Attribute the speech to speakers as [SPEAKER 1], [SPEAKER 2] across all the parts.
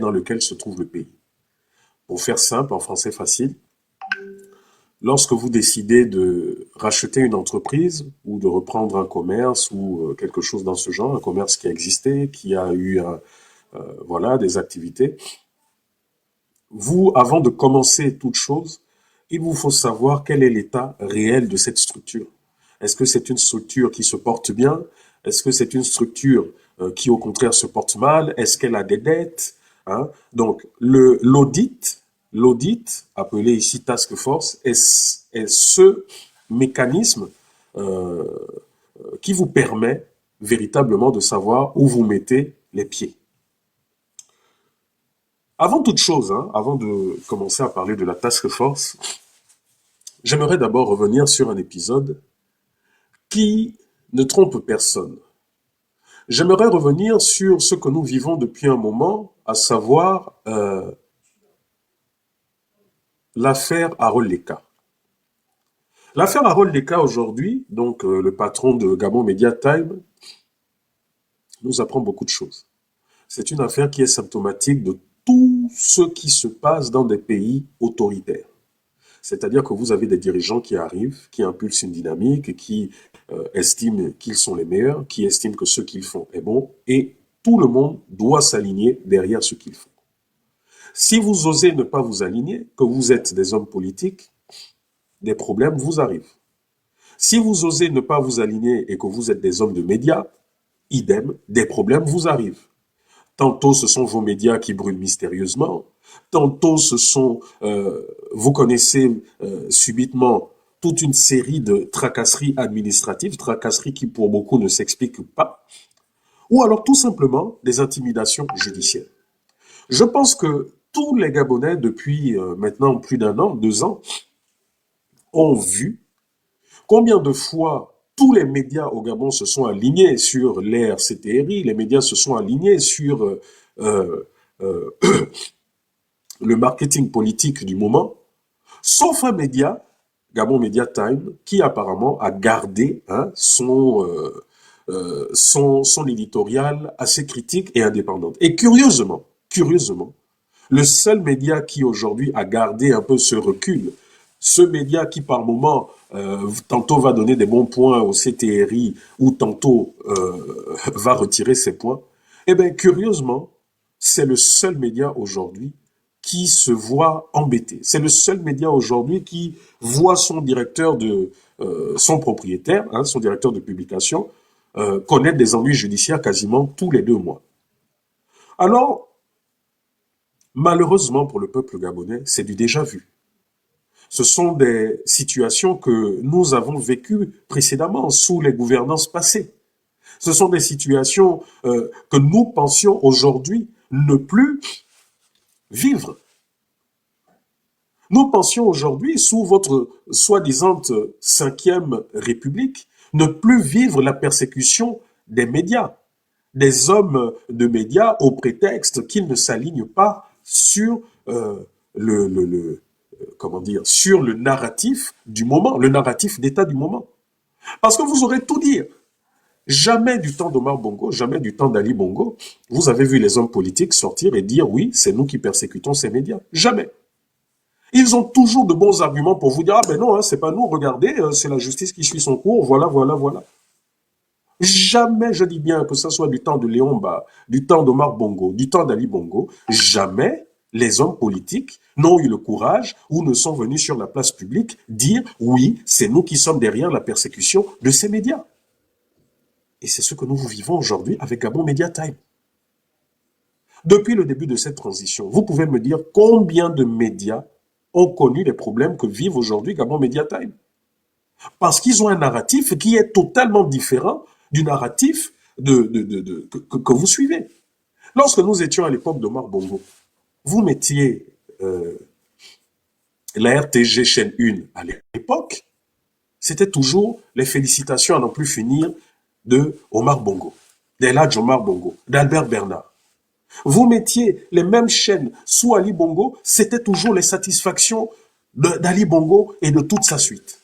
[SPEAKER 1] dans lequel se trouve le pays. Pour faire simple, en français facile, lorsque vous décidez de racheter une entreprise ou de reprendre un commerce ou quelque chose dans ce genre, un commerce qui a existé, qui a eu voilà, des activités, vous, avant de commencer toute chose, il vous faut savoir quel est l'état réel de cette structure. Est-ce que c'est une structure qui se porte bien? Est-ce que c'est une structure qui, au contraire, se porte mal? Est-ce qu'elle a des dettes? Hein? Donc, l'audit, appelé ici task force, est ce mécanisme euh, qui vous permet véritablement de savoir où vous mettez les pieds. Avant toute chose, hein, avant de commencer à parler de la task force, j'aimerais d'abord revenir sur un épisode qui ne trompe personne. J'aimerais revenir sur ce que nous vivons depuis un moment, à savoir l'affaire Harold Leka. L'affaire Harold Leka aujourd'hui, donc le patron de Gabon Media Time, nous apprend beaucoup de choses. C'est une affaire qui est symptomatique de tout ce qui se passe dans des pays autoritaires. C'est-à-dire que vous avez des dirigeants qui arrivent, qui impulsent une dynamique, qui estiment qu'ils sont les meilleurs, qui estiment que ce qu'ils font est bon, et tout le monde doit s'aligner derrière ce qu'ils font. Si vous osez ne pas vous aligner, que vous êtes des hommes politiques, des problèmes vous arrivent. Si vous osez ne pas vous aligner et que vous êtes des hommes de médias, idem, des problèmes vous arrivent. Tantôt, ce sont vos médias qui brûlent mystérieusement. Tantôt, ce sont, vous connaissez subitement toute une série de tracasseries administratives, tracasseries qui pour beaucoup ne s'expliquent pas. Ou alors tout simplement des intimidations judiciaires. Je pense que tous les Gabonais, depuis maintenant plus d'un an, 2 ans, ont vu combien de fois tous les médias au Gabon se sont alignés sur l'ère CTRI, les médias se sont alignés sur euh, le marketing politique du moment, sauf un média, Gabon Media Time, qui apparemment a gardé son éditorial assez critique et indépendant. Et curieusement, le seul média qui aujourd'hui a gardé un peu ce recul, ce média qui par moment tantôt va donner des bons points au CTRI ou tantôt va retirer ses points, eh bien curieusement, c'est le seul média aujourd'hui qui se voit embêté. C'est le seul média aujourd'hui qui voit son directeur son propriétaire, hein, son directeur de publication, connaître des ennuis judiciaires quasiment tous les 2 mois. Alors, malheureusement pour le peuple gabonais, c'est du déjà vu. Ce sont des situations que nous avons vécues précédemment sous les gouvernances passées. Ce sont des situations que nous pensions aujourd'hui ne plus vivre. Nous pensions aujourd'hui, sous votre soi-disant 5e République, ne plus vivre la persécution des médias, des hommes de médias au prétexte qu'ils ne s'alignent pas sur comment dire, sur le narratif du moment, le narratif d'État du moment. Parce que vous aurez tout dire. Jamais du temps d'Omar Bongo, jamais du temps d'Ali Bongo, vous avez vu les hommes politiques sortir et dire oui, c'est nous qui persécutons ces médias. Jamais. Ils ont toujours de bons arguments pour vous dire ah ben non, hein, c'est pas nous, regardez, c'est la justice qui suit son cours, voilà, voilà, voilà. Jamais, je dis bien, que ce soit du temps de Léon Ba, du temps d'Omar Bongo, du temps d'Ali Bongo, jamais les hommes politiques n'ont eu le courage ou ne sont venus sur la place publique dire oui, c'est nous qui sommes derrière la persécution de ces médias. Et c'est ce que nous vivons aujourd'hui avec Gabon Media Time. Depuis le début de cette transition, vous pouvez me dire combien de médias ont connu les problèmes que vivent aujourd'hui Gabon Media Time. Parce qu'ils ont un narratif qui est totalement différent du narratif que vous suivez. Lorsque nous étions à l'époque d'Omar Bongo, vous mettiez la RTG chaîne 1 à l'époque, c'était toujours les félicitations à n'en plus finir de Omar Bongo, d'Eladj Omar Bongo, d'Albert Bernard. Vous mettiez les mêmes chaînes sous Ali Bongo, c'était toujours les satisfactions d'Ali Bongo et de toute sa suite.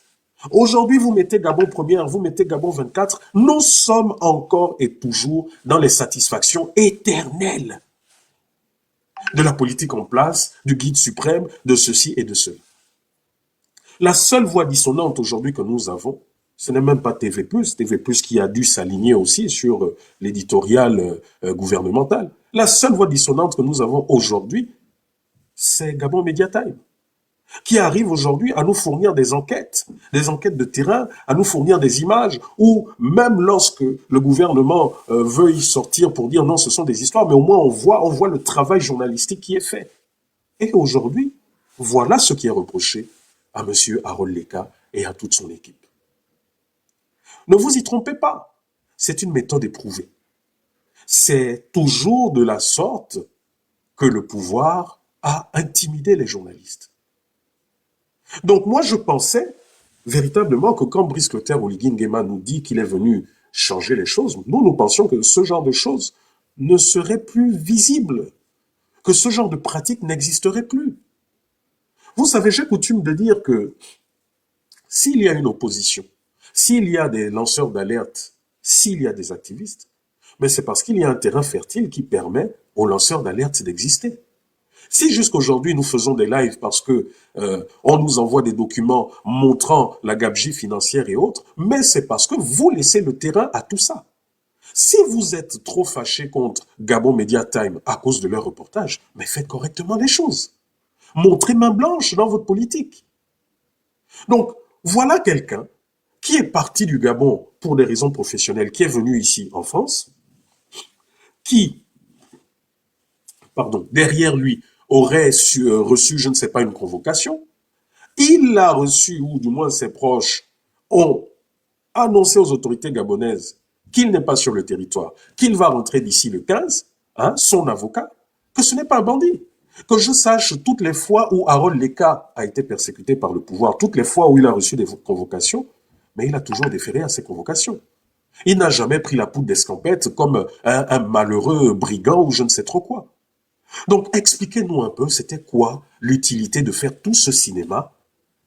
[SPEAKER 1] Aujourd'hui, vous mettez Gabon Première, vous mettez Gabon 24, nous sommes encore et toujours dans les satisfactions éternelles. de la politique en place, du guide suprême, de ceci et de cela. La seule voix dissonante aujourd'hui que nous avons, ce n'est même pas TV+, TV+, qui a dû s'aligner aussi sur l'éditorial gouvernemental. La seule voix dissonante que nous avons aujourd'hui, c'est Gabon Media Time, qui arrive aujourd'hui à nous fournir des enquêtes de terrain, à nous fournir des images, ou même lorsque le gouvernement veut y sortir pour dire non, ce sont des histoires, mais au moins on voit le travail journalistique qui est fait. Et aujourd'hui, voilà ce qui est reproché à M. Harold Leka et à toute son équipe. Ne vous y trompez pas, c'est une méthode éprouvée. C'est toujours de la sorte que le pouvoir a intimidé les journalistes. Donc moi, je pensais véritablement que quand Brice Clotaire Oligui Nguema nous dit qu'il est venu changer les choses, nous pensions que ce genre de choses ne serait plus visible, que ce genre de pratique n'existerait plus. Vous savez, j'ai coutume de dire que s'il y a une opposition, s'il y a des lanceurs d'alerte, s'il y a des activistes, mais c'est parce qu'il y a un terrain fertile qui permet aux lanceurs d'alerte d'exister. Si jusqu'aujourd'hui nous faisons des lives parce que on nous envoie des documents montrant la gabegie financière et autres, mais c'est parce que vous laissez le terrain à tout ça. Si vous êtes trop fâché contre Gabon Media Time à cause de leur reportage, mais faites correctement les choses. Montrez main blanche dans votre politique. Donc, voilà quelqu'un qui est parti du Gabon pour des raisons professionnelles, qui est venu ici en France, qui, derrière lui, aurait reçu, je ne sais pas, une convocation. Il l'a reçu, ou du moins ses proches ont annoncé aux autorités gabonaises qu'il n'est pas sur le territoire, qu'il va rentrer d'ici le 15, son avocat, que ce n'est pas un bandit. Que je sache, toutes les fois où Harold Leka a été persécuté par le pouvoir, toutes les fois où il a reçu des convocations, mais il a toujours déféré à ces convocations. Il n'a jamais pris la poudre d'escampette comme un malheureux brigand ou je ne sais trop quoi. Donc, expliquez-nous un peu, c'était quoi l'utilité de faire tout ce cinéma?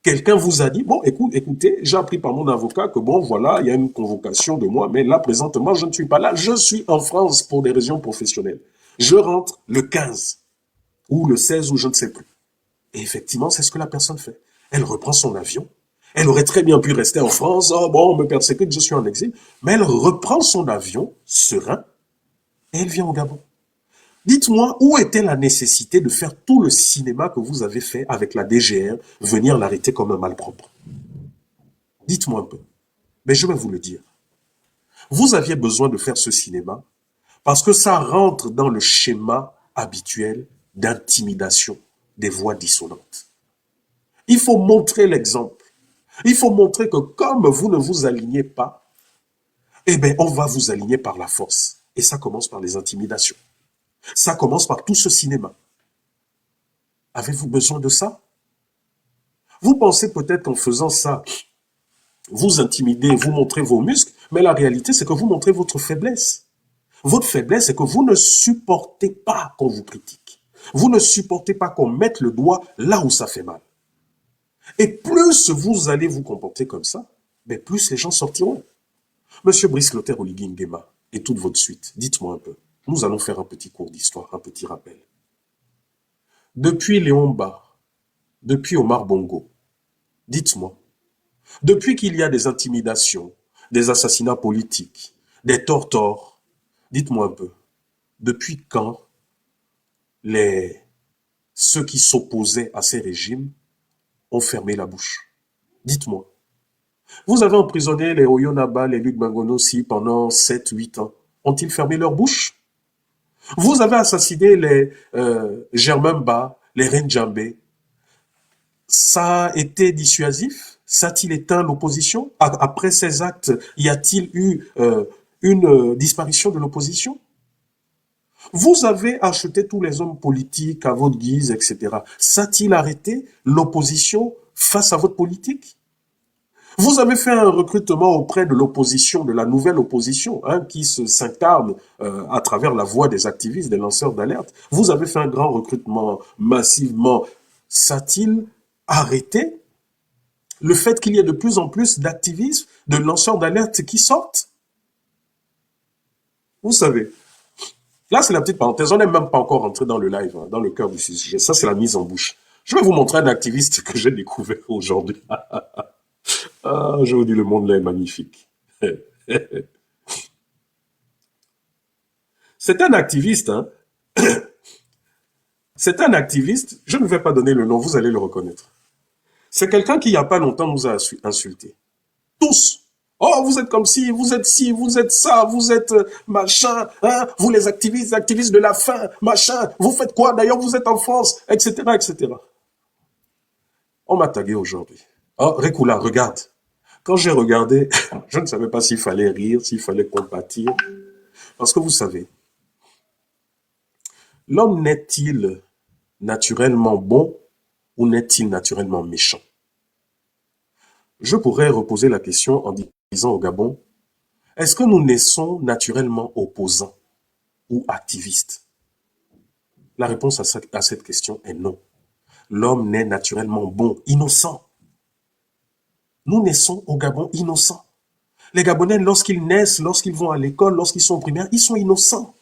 [SPEAKER 1] Quelqu'un vous a dit, bon, écoutez, j'ai appris par mon avocat que bon, voilà, il y a une convocation de moi, mais là, présentement, je ne suis pas là. Je suis en France pour des raisons professionnelles. Je rentre le 15 ou le 16 ou je ne sais plus. Et effectivement, c'est ce que la personne fait. Elle reprend son avion. Elle aurait très bien pu rester en France. Oh, bon, on me persécute, je suis en exil. Mais elle reprend son avion, serein, et elle vient au Gabon. Dites-moi, où était la nécessité de faire tout le cinéma que vous avez fait avec la DGR, venir l'arrêter comme un malpropre? Dites-moi un peu. Mais je vais vous le dire. Vous aviez besoin de faire ce cinéma parce que ça rentre dans le schéma habituel d'intimidation des voix dissonantes. Il faut montrer l'exemple. Il faut montrer que comme vous ne vous alignez pas, eh bien, on va vous aligner par la force. Et ça commence par les intimidations. Ça commence par tout ce cinéma. Avez-vous besoin de ça? Vous pensez peut-être qu'en faisant ça, vous intimidez, vous montrez vos muscles, mais la réalité, c'est que vous montrez votre faiblesse. Votre faiblesse, c'est que vous ne supportez pas qu'on vous critique. Vous ne supportez pas qu'on mette le doigt là où ça fait mal. Et plus vous allez vous comporter comme ça, mais plus les gens sortiront. Monsieur Brice Clotaire Oligui Nguema et toute votre suite, dites-moi un peu. Nous allons faire un petit cours d'histoire, un petit rappel. Depuis Léon Mba, depuis Omar Bongo, dites-moi, depuis qu'il y a des intimidations, des assassinats politiques, des tortors, dites-moi un peu, depuis quand ceux qui s'opposaient à ces régimes ont fermé la bouche? Dites-moi. Vous avez emprisonné les Oyonaba, les Luc Bangonossi pendant 7-8 ans. Ont-ils fermé leur bouche? Vous avez assassiné les Germain Mba, les Renjambé. Ça a été dissuasif? Ça a-t-il éteint l'opposition? Après ces actes, y a-t-il eu une disparition de l'opposition? Vous avez acheté tous les hommes politiques à votre guise, etc. Ça a-t-il arrêté l'opposition face à votre politique? Vous avez fait un recrutement auprès de l'opposition, de la nouvelle opposition, qui s'incarne à travers la voix des activistes, des lanceurs d'alerte. Vous avez fait un grand recrutement massivement. Ça a-t-il arrêté le fait qu'il y ait de plus en plus d'activistes, de lanceurs d'alerte qui sortent? Vous savez, Là, c'est la petite parenthèse. On n'est même pas encore rentré dans le live, hein, dans le cœur du sujet. Ça, c'est la mise en bouche. Je vais vous montrer un activiste que j'ai découvert aujourd'hui. Ah, je vous dis, le monde là est magnifique. C'est un activiste, hein. C'est un activiste. Je ne vais pas donner le nom, vous allez le reconnaître. C'est quelqu'un qui, il n'y a pas longtemps, nous a insultés. Tous. Oh, vous êtes comme ci, vous êtes ça, vous êtes machin, hein, vous les activistes de la faim, machin, vous faites quoi d'ailleurs, vous êtes en France, etc., etc. On m'a tagué aujourd'hui. Oh, Rekula, regarde. Quand j'ai regardé, je ne savais pas s'il fallait rire, s'il fallait compatir. Parce que vous savez, l'homme n'est-il naturellement bon ou n'est-il naturellement méchant? Je pourrais reposer la question en disant au Gabon, est-ce que nous naissons naturellement opposants ou activistes? La réponse à cette question est non. L'homme naît naturellement bon, innocent. Nous naissons au Gabon innocents. Les Gabonais, lorsqu'ils naissent, lorsqu'ils vont à l'école, lorsqu'ils sont primaires, ils sont innocents.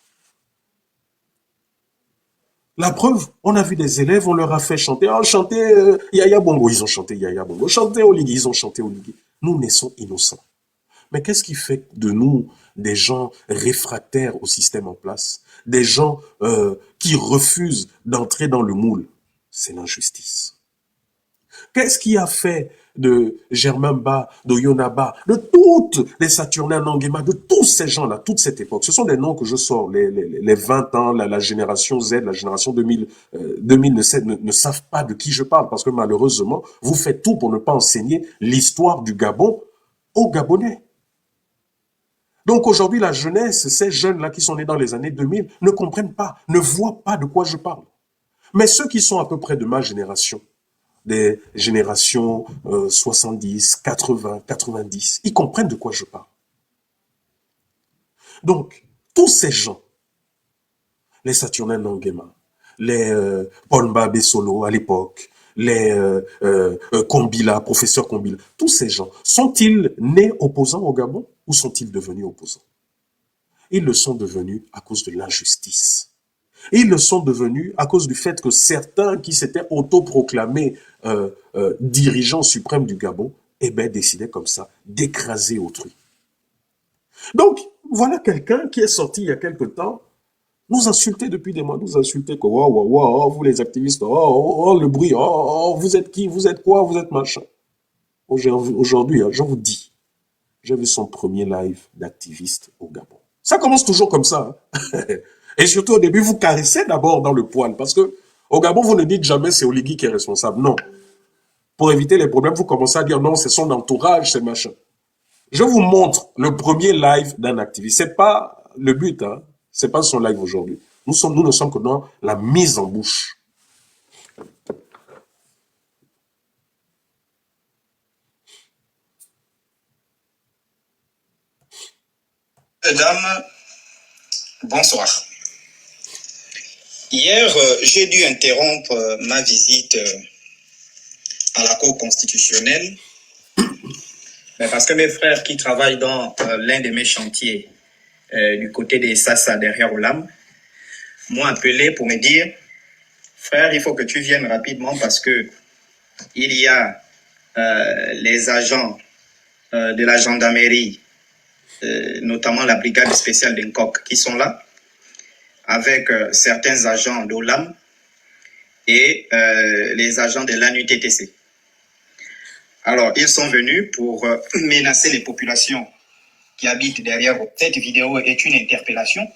[SPEAKER 1] La preuve, on a vu des élèves, on leur a fait chanter, oh, chanter Yaya Bongo, ils ont chanté Yaya Bongo, chanter Oligui, ils ont chanté Oligui. Nous naissons innocents. Mais qu'est-ce qui fait de nous des gens réfractaires au système en place, des gens qui refusent d'entrer dans le moule? C'est l'injustice. Qu'est-ce qui a fait de Germain Ba, de Yonaba, de toutes les Saturnin Nangema, de tous ces gens-là, toute cette époque? Ce sont des noms que je sors, les 20 ans, la génération Z, la génération 2000, 2007 ne savent pas de qui je parle, parce que malheureusement, vous faites tout pour ne pas enseigner l'histoire du Gabon aux Gabonais. Donc aujourd'hui, la jeunesse, ces jeunes-là qui sont nés dans les années 2000, ne comprennent pas, ne voient pas de quoi je parle. Mais ceux qui sont à peu près de ma génération, des générations 70, 80, 90, ils comprennent de quoi je parle. Donc, tous ces gens, les Saturnin Nangema, les Paul Mbabé Solo à l'époque, les Kombila, professeur Kombila, tous ces gens, sont-ils nés opposants au Gabon ou sont-ils devenus opposants? Ils le sont devenus à cause de l'injustice. Ils le sont devenus à cause du fait que certains qui s'étaient autoproclamés dirigeants suprêmes du Gabon, eh ben, décidaient comme ça d'écraser autrui. Donc, voilà quelqu'un qui est sorti il y a quelque temps, nous insulter depuis des mois, nous insulter que vous les activistes, le bruit, vous êtes qui, vous êtes quoi, vous êtes machin. Aujourd'hui, je vous dis, j'ai vu son premier live d'activiste au Gabon. Ça commence toujours comme ça. Hein. Et surtout au début, vous caressez d'abord dans le poil. Parce que au Gabon, vous ne dites jamais c'est Oligui qui est responsable. Non. Pour éviter les problèmes, vous commencez à dire non, c'est son entourage, c'est machin. Je vous montre le premier live d'un activiste. C'est pas le but, hein. C'est pas son live aujourd'hui. Nous ne sommes que dans la mise en bouche.
[SPEAKER 2] Mesdames, bonsoir. Hier, j'ai dû interrompre ma visite à la Cour constitutionnelle parce que mes frères qui travaillent dans l'un de mes chantiers du côté des Sassa derrière Olam m'ont appelé pour me dire « Frère, il faut que tu viennes rapidement parce que il y a les agents de la gendarmerie, notamment la brigade spéciale d'Enkok, qui sont là, avec certains agents d'Olam et les agents de l'ANUTTC. Alors, ils sont venus pour menacer les populations qui habitent derrière. Cette vidéo est une interpellation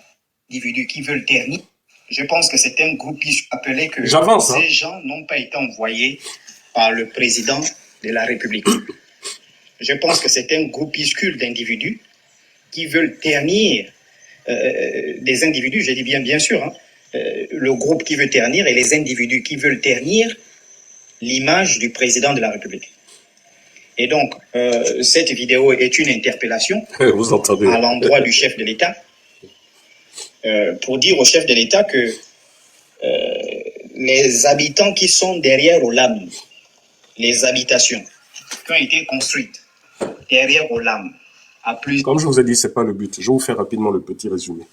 [SPEAKER 2] d'individus qui veulent ternir. Je pense que c'est un groupuscule appelé que ces gens n'ont pas été envoyés par le président de la République. Je pense que c'est un groupuscule d'individus qui veulent ternir des individus, je dis bien sûr, hein, le groupe qui veut ternir et les individus qui veulent ternir l'image du président de la République. Et donc, cette vidéo est une interpellation à l'endroit du chef de l'État pour dire au chef de l'État que les habitants qui sont derrière Olam, les habitations qui ont été construites derrière Olam,
[SPEAKER 1] Comme je vous ai dit, ce n'est pas le but. Je vais vous faire rapidement le petit résumé.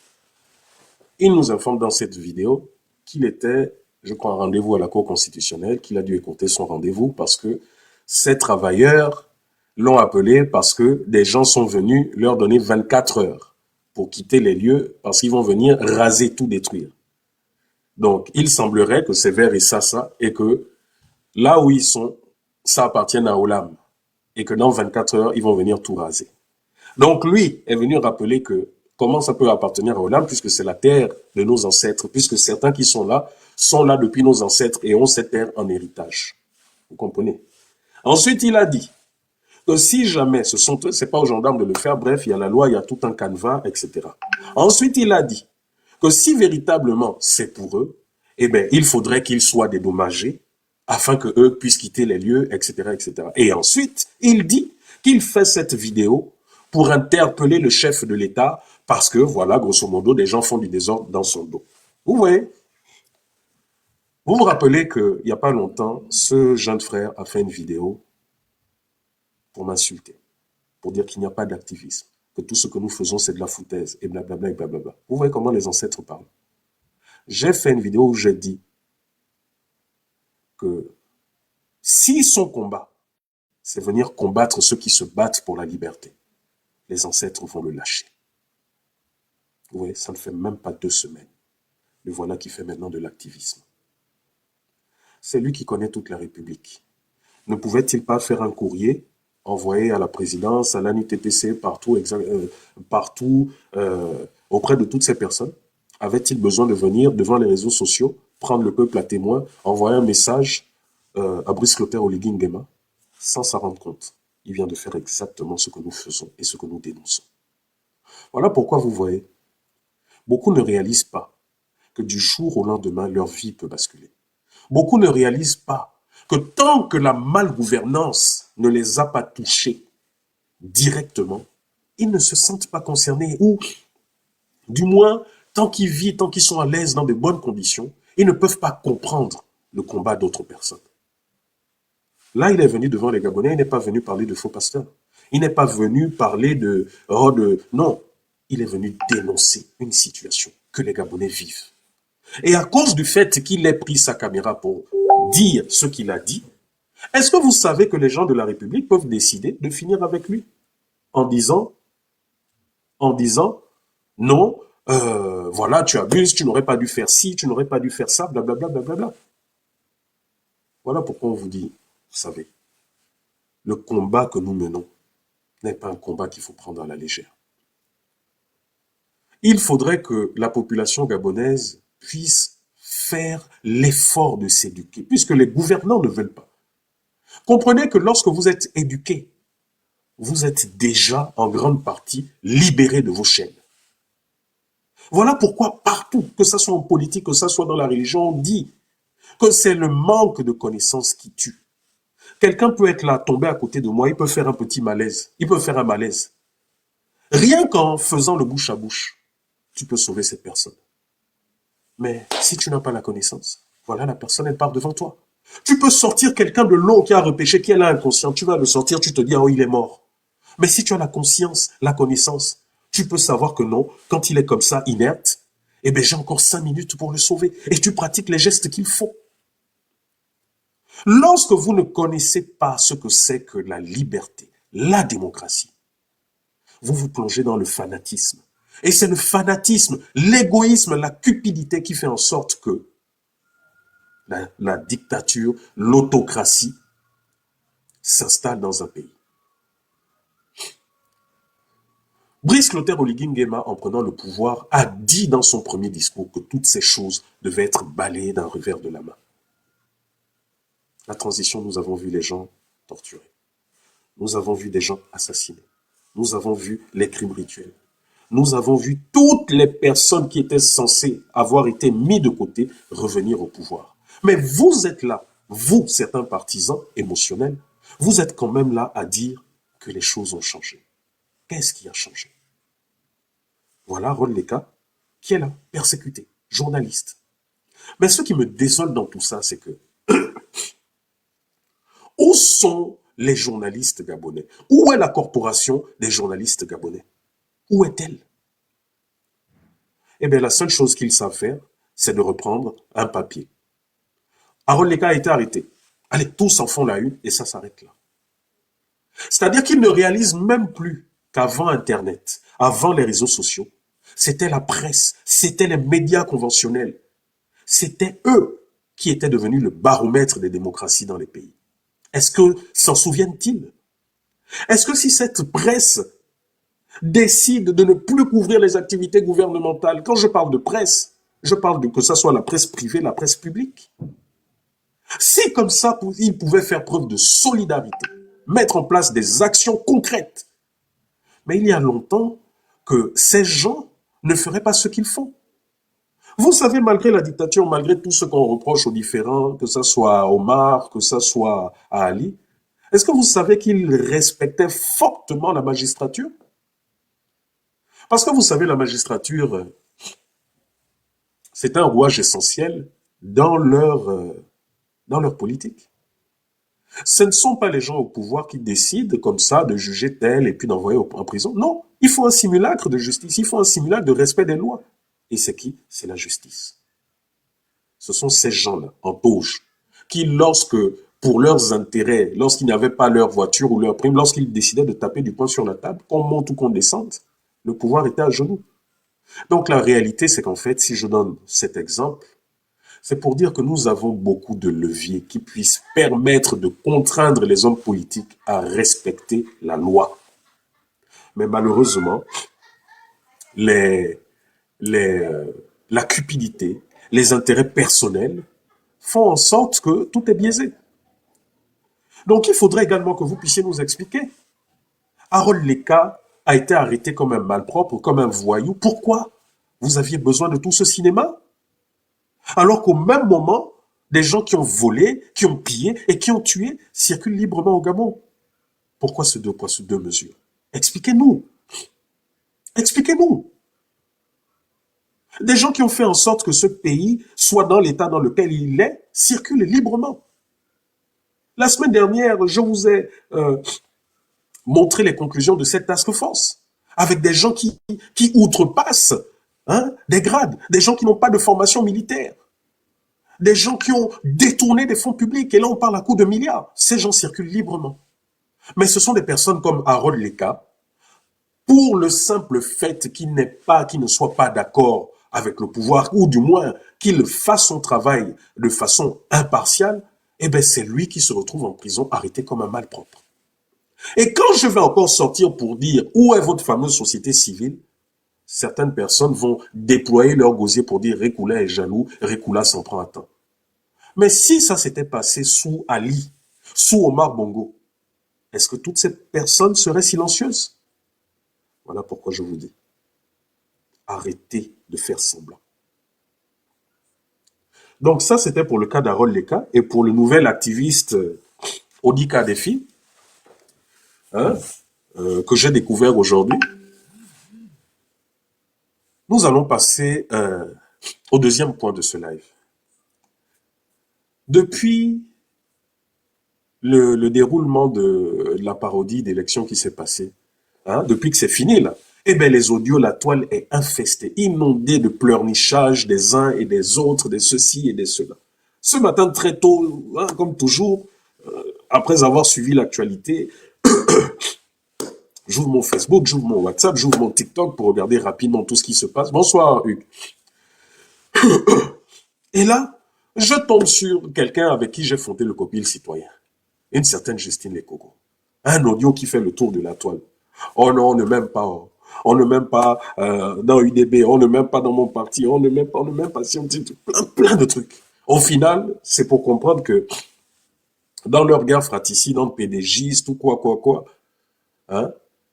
[SPEAKER 1] Il nous informe dans cette vidéo qu'il était, je crois, en rendez-vous à la Cour constitutionnelle, qu'il a dû écouter son rendez-vous parce que ces travailleurs l'ont appelé parce que des gens sont venus leur donner 24 heures pour quitter les lieux parce qu'ils vont venir raser, tout détruire. Donc, il semblerait que c'est vers Issassa et que là où ils sont, ça appartient à Olam et que dans 24 heures, ils vont venir tout raser. Donc, lui est venu rappeler que comment ça peut appartenir à Olam puisque c'est la terre de nos ancêtres, puisque certains qui sont là depuis nos ancêtres et ont cette terre en héritage. Vous comprenez? Ensuite, il a dit que si jamais ce sont eux, c'est pas aux gendarmes de le faire, bref, il y a la loi, il y a tout un canevas, etc. Ensuite, il a dit que si véritablement c'est pour eux, eh bien, il faudrait qu'ils soient dédommagés afin que eux puissent quitter les lieux, etc., etc. Et ensuite, il dit qu'il fait cette vidéo pour interpeller le chef de l'État parce que, voilà, grosso modo, des gens font du désordre dans son dos. Vous voyez? Vous vous rappelez qu'il n'y a pas longtemps, ce jeune frère a fait une vidéo pour m'insulter, pour dire qu'il n'y a pas d'activisme, que tout ce que nous faisons, c'est de la foutaise, et blablabla, et blablabla. Vous voyez comment les ancêtres parlent. J'ai fait une vidéo où j'ai dit que si son combat, c'est venir combattre ceux qui se battent pour la liberté, les ancêtres vont le lâcher. Vous voyez, ça ne fait même pas 2 semaines. Le voilà qui fait maintenant de l'activisme. C'est lui qui connaît toute la République. Ne pouvait-il pas faire un courrier envoyé à la présidence, à l'ANUTPC, partout, auprès de toutes ces personnes? Avait-il besoin de venir devant les réseaux sociaux, prendre le peuple à témoin, envoyer un message à Brice Clotaire Oligui Nguema, sans s'en rendre compte? Il vient de faire exactement ce que nous faisons et ce que nous dénonçons. Voilà pourquoi vous voyez, beaucoup ne réalisent pas que du jour au lendemain, leur vie peut basculer. Beaucoup ne réalisent pas que tant que la malgouvernance ne les a pas touchés directement, ils ne se sentent pas concernés. Ou, du moins, tant qu'ils vivent, tant qu'ils sont à l'aise dans de bonnes conditions, ils ne peuvent pas comprendre le combat d'autres personnes. Là, il est venu devant les Gabonais, il n'est pas venu parler de faux pasteurs. Il n'est pas venu parler de... Non, il est venu dénoncer une situation que les Gabonais vivent. Et à cause du fait qu'il ait pris sa caméra pour dire ce qu'il a dit, est-ce que vous savez que les gens de la République peuvent décider de finir avec lui en disant non, voilà, tu abuses, tu n'aurais pas dû faire ci, tu n'aurais pas dû faire ça, blablabla, blablabla. Voilà pourquoi on vous dit, vous savez, le combat que nous menons n'est pas un combat qu'il faut prendre à la légère. Il faudrait que la population gabonaise puisse faire l'effort de s'éduquer, puisque les gouvernants ne veulent pas. Comprenez que lorsque vous êtes éduqué, vous êtes déjà en grande partie libéré de vos chaînes. Voilà pourquoi partout, que ce soit en politique, que ce soit dans la religion, on dit que c'est le manque de connaissances qui tue. Quelqu'un peut être là, tomber à côté de moi, il peut faire un petit malaise, il peut faire un malaise. Rien qu'en faisant le bouche à bouche, tu peux sauver cette personne. Mais si tu n'as pas la connaissance, voilà, la personne, elle part devant toi. Tu peux sortir quelqu'un de l'eau qui a repêché, qui est là inconscient, tu vas le sortir, tu te dis, oh, il est mort. Mais si tu as la conscience, la connaissance, tu peux savoir que non, quand il est comme ça, inerte, eh bien, j'ai encore 5 minutes pour le sauver. Et tu pratiques les gestes qu'il faut. Lorsque vous ne connaissez pas ce que c'est que la liberté, la démocratie, vous vous plongez dans le fanatisme. Et c'est le fanatisme, l'égoïsme, la cupidité qui fait en sorte que la dictature, l'autocratie s'installe dans un pays. Brice Clotaire Oligui Nguema, en prenant le pouvoir, a dit dans son premier discours que toutes ces choses devaient être balayées d'un revers de la main. La transition, nous avons vu les gens torturés. Nous avons vu des gens assassinés. Nous avons vu les crimes rituels. Nous avons vu toutes les personnes qui étaient censées avoir été mises de côté revenir au pouvoir. Mais vous êtes là, vous, certains partisans émotionnels, vous êtes quand même là à dire que les choses ont changé. Qu'est-ce qui a changé? Voilà Ron Leka, qui est là, persécuté, journaliste. Mais ce qui me désole dans tout ça, c'est que où sont les journalistes gabonais? Où est la corporation des journalistes gabonais? Où est-elle? eh bien, la seule chose qu'ils savent faire, c'est de reprendre un papier. Harold Leka a été arrêté. Allez, tous en font la une et ça s'arrête là. C'est-à-dire qu'ils ne réalisent même plus qu'avant Internet, avant les réseaux sociaux, c'était la presse, c'était les médias conventionnels, c'était eux qui étaient devenus le baromètre des démocraties dans les pays. Est-ce que s'en souviennent-ils? Est-ce que si cette presse décide de ne plus couvrir les activités gouvernementales, quand je parle de presse, je parle de que ce soit la presse privée, la presse publique, si comme ça, ils pouvaient faire preuve de solidarité, mettre en place des actions concrètes, mais il y a longtemps que ces gens ne feraient pas ce qu'ils font. Vous savez, malgré la dictature, malgré tout ce qu'on reproche aux différents, que ce soit à Omar, que ce soit à Ali, est-ce que vous savez qu'ils respectaient fortement la magistrature? Parce que vous savez, la magistrature, c'est un rouage essentiel dans leur politique. Ce ne sont pas les gens au pouvoir qui décident comme ça de juger tel et puis d'envoyer en prison. Non, il faut un simulacre de justice, il faut un simulacre de respect des lois. Et c'est qui? C'est la justice. Ce sont ces gens-là, en touche, qui lorsque, pour leurs intérêts, lorsqu'ils n'avaient pas leur voiture ou leur prime, lorsqu'ils décidaient de taper du poing sur la table, qu'on monte ou qu'on descende, le pouvoir était à genoux. Donc la réalité, c'est qu'en fait, si je donne cet exemple, c'est pour dire que nous avons beaucoup de leviers qui puissent permettre de contraindre les hommes politiques à respecter la loi. Mais malheureusement, les, les, la cupidité, les intérêts personnels font en sorte que tout est biaisé. Donc il faudrait également que vous puissiez nous expliquer. Harold Leka a été arrêté comme un malpropre, comme un voyou. Pourquoi vous aviez besoin de tout ce cinéma? Alors qu'au même moment, des gens qui ont volé, qui ont pillé et qui ont tué circulent librement au Gabon. Pourquoi ce deux mesures? Expliquez-nous. Expliquez-nous. Des gens qui ont fait en sorte que ce pays soit dans l'état dans lequel il est, circulent librement. La semaine dernière, je vous ai montré les conclusions de cette task force, avec des gens qui outrepassent des grades, des gens qui n'ont pas de formation militaire, des gens qui ont détourné des fonds publics, et là on parle à coups de milliards. Ces gens circulent librement. Mais ce sont des personnes comme Harold Leka, pour le simple fait qu'il ne soit pas d'accord avec le pouvoir, ou du moins qu'il fasse son travail de façon impartiale, eh bien c'est lui qui se retrouve en prison arrêté comme un malpropre. Et quand je vais encore sortir pour dire où est votre fameuse société civile, certaines personnes vont déployer leur gosier pour dire Rekula est jaloux, Rekula s'en prend à temps. Mais si ça s'était passé sous Ali, sous Omar Bongo, est-ce que toutes ces personnes seraient silencieuses? Voilà pourquoi je vous dis, arrêtez de faire semblant. Donc ça, c'était pour le cas d'Harold Leka et pour le nouvel activiste Odika Defi, que j'ai découvert aujourd'hui. Nous allons passer au deuxième point de ce live. Depuis le déroulement de la parodie d'élection qui s'est passée, depuis que c'est fini là, eh bien les audios, la toile est infestée, inondée de pleurnichages des uns et des autres, de ceci et de cela. Ce matin très tôt, comme toujours, après avoir suivi l'actualité, j'ouvre mon Facebook, j'ouvre mon WhatsApp, j'ouvre mon TikTok pour regarder rapidement tout ce qui se passe. Bonsoir Hugues. Et là, je tombe sur quelqu'un avec qui j'ai fondé le Copil citoyen, une certaine Justine Lekogo. Un audio qui fait le tour de la toile. Oh non, on ne m'aime pas. On ne m'aime pas dans UDB, on ne m'aime pas dans mon parti, on ne m'aime pas si on dit plein de trucs. Au final, c'est pour comprendre que dans leur guerre fratricide, dans le PDGiste ou quoi,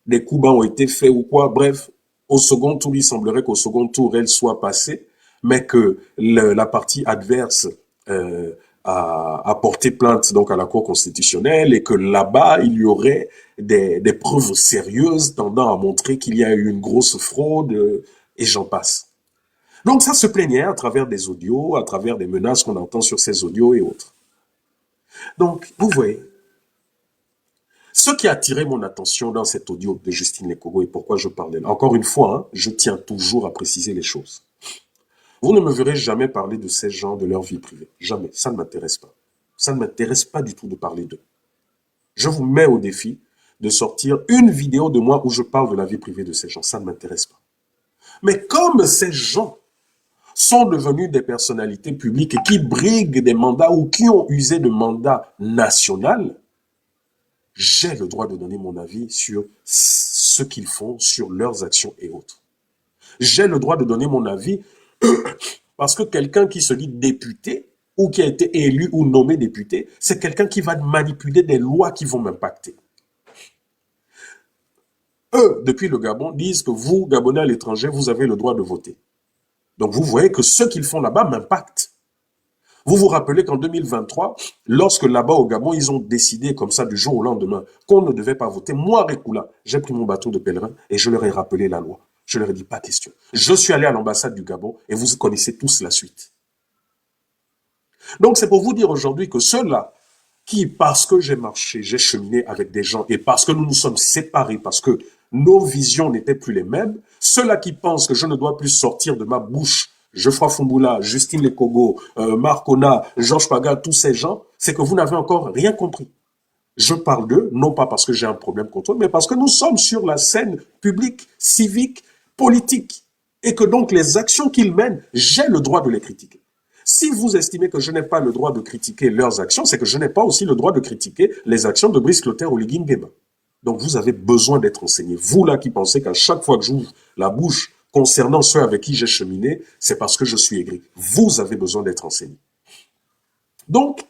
[SPEAKER 1] des coups bas ont été faits ou quoi, bref, au second tour, il semblerait qu'au second tour, elle soit passée, mais que la partie adverse a porté plainte donc à la Cour constitutionnelle et que là-bas, il y aurait des preuves sérieuses tendant à montrer qu'il y a eu une grosse fraude et j'en passe. Donc ça se plaignait à travers des audios, à travers des menaces qu'on entend sur ces audios et autres. Donc, vous voyez, ce qui a attiré mon attention dans cet audio de Justine Lekogo et pourquoi je parle d'elle, encore une fois, je tiens toujours à préciser les choses. Vous ne me verrez jamais parler de ces gens, de leur vie privée. Jamais. Ça ne m'intéresse pas. Ça ne m'intéresse pas du tout de parler d'eux. Je vous mets au défi de sortir une vidéo de moi où je parle de la vie privée de ces gens. Ça ne m'intéresse pas. Mais comme ces gens sont devenus des personnalités publiques qui briguent des mandats ou qui ont usé de mandats nationaux, j'ai le droit de donner mon avis sur ce qu'ils font, sur leurs actions et autres. J'ai le droit de donner mon avis parce que quelqu'un qui se dit député ou qui a été élu ou nommé député, c'est quelqu'un qui va manipuler des lois qui vont m'impacter. Eux, depuis le Gabon, disent que vous, Gabonais à l'étranger, vous avez le droit de voter. Donc vous voyez que ce qu'ils font là-bas m'impacte. Vous vous rappelez qu'en 2023, lorsque là-bas au Gabon, ils ont décidé comme ça du jour au lendemain qu'on ne devait pas voter, moi, Rekula, j'ai pris mon bateau de pèlerin et je leur ai rappelé la loi. Je leur ai dit pas question. Je suis allé à l'ambassade du Gabon et vous connaissez tous la suite. Donc c'est pour vous dire aujourd'hui que ceux-là qui, parce que j'ai marché, j'ai cheminé avec des gens et parce que nous nous sommes séparés, parce que nos visions n'étaient plus les mêmes, ceux-là qui pensent que je ne dois plus sortir de ma bouche Geoffroy Fumboula, Justine Lekogo, Marc Ona, Georges Paga, tous ces gens, c'est que vous n'avez encore rien compris. Je parle d'eux, non pas parce que j'ai un problème contre eux, mais parce que nous sommes sur la scène publique, civique, politique. Et que donc les actions qu'ils mènent, j'ai le droit de les critiquer. Si vous estimez que je n'ai pas le droit de critiquer leurs actions, c'est que je n'ai pas aussi le droit de critiquer les actions de Brice Clotaire ou Ligui Nguema. Donc vous avez besoin d'être enseigné. Vous là qui pensez qu'à chaque fois que j'ouvre la bouche concernant ceux avec qui j'ai cheminé, c'est parce que je suis aigri. Vous avez besoin d'être enseigné. Donc,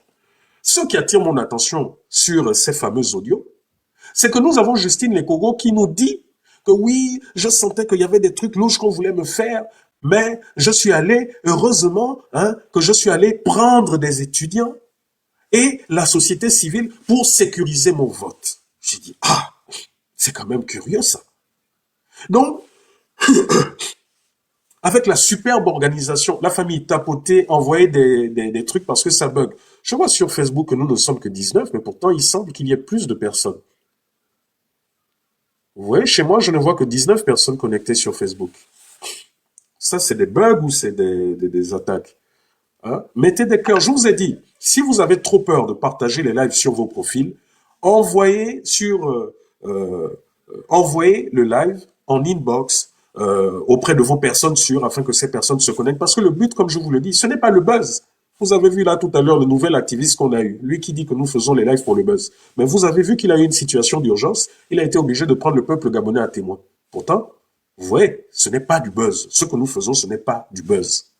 [SPEAKER 1] ce qui attire mon attention sur ces fameux audios, c'est que nous avons Justine Lekogo qui nous dit que oui, je sentais qu'il y avait des trucs louches qu'on voulait me faire, mais je suis allé, heureusement, que je suis allé prendre des étudiants et la société civile pour sécuriser mon vote. J'ai dit, ah, c'est quand même curieux ça. Donc, avec la superbe organisation, la famille tapotait, envoyait des trucs parce que ça bug. Je vois sur Facebook que nous ne sommes que 19, mais pourtant il semble qu'il y ait plus de personnes. Vous voyez, chez moi, je ne vois que 19 personnes connectées sur Facebook. Ça, c'est des bugs ou c'est des attaques? Mettez des cœurs. Je vous ai dit, si vous avez trop peur de partager les lives sur vos profils, envoyez le live en inbox auprès de vos personnes sûres afin que ces personnes se connectent. Parce que le but, comme je vous le dis, ce n'est pas le buzz. Vous avez vu là tout à l'heure le nouvel activiste qu'on a eu, lui qui dit que nous faisons les lives pour le buzz. Mais vous avez vu qu'il a eu une situation d'urgence, il a été obligé de prendre le peuple gabonais à témoin. Pourtant, vous voyez, ce n'est pas du buzz. Ce que nous faisons, ce n'est pas du buzz.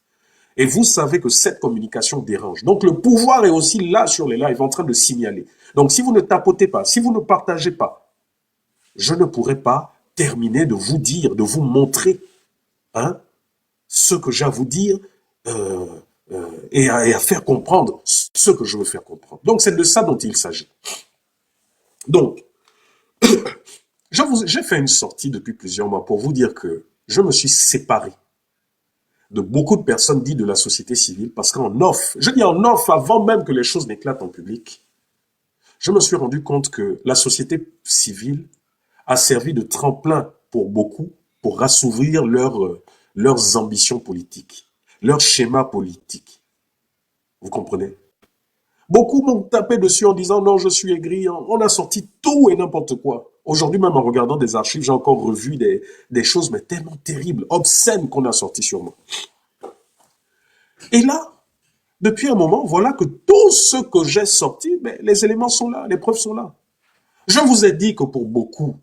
[SPEAKER 1] Et vous savez que cette communication dérange. Donc le pouvoir est aussi là sur les lives en train de signaler. Donc si vous ne tapotez pas, si vous ne partagez pas, je ne pourrai pas terminer de vous dire, de vous montrer ce que j'ai à vous dire et à faire comprendre ce que je veux faire comprendre. Donc c'est de ça dont il s'agit. Donc, j'ai fait une sortie depuis plusieurs mois pour vous dire que je me suis séparé de beaucoup de personnes dites de la société civile parce qu'en off, je dis en off avant même que les choses n'éclatent en public, je me suis rendu compte que la société civile a servi de tremplin pour beaucoup pour assouvir leurs ambitions politiques, leur schéma politique. Vous comprenez? Beaucoup m'ont tapé dessus en disant non, je suis aigri. On a sorti tout et n'importe quoi. Aujourd'hui, même en regardant des archives, j'ai encore revu des choses, mais tellement terribles, obscènes qu'on a sorties sur moi. Et là, depuis un moment, voilà que tout ce que j'ai sorti, les éléments sont là, les preuves sont là. Je vous ai dit que pour beaucoup,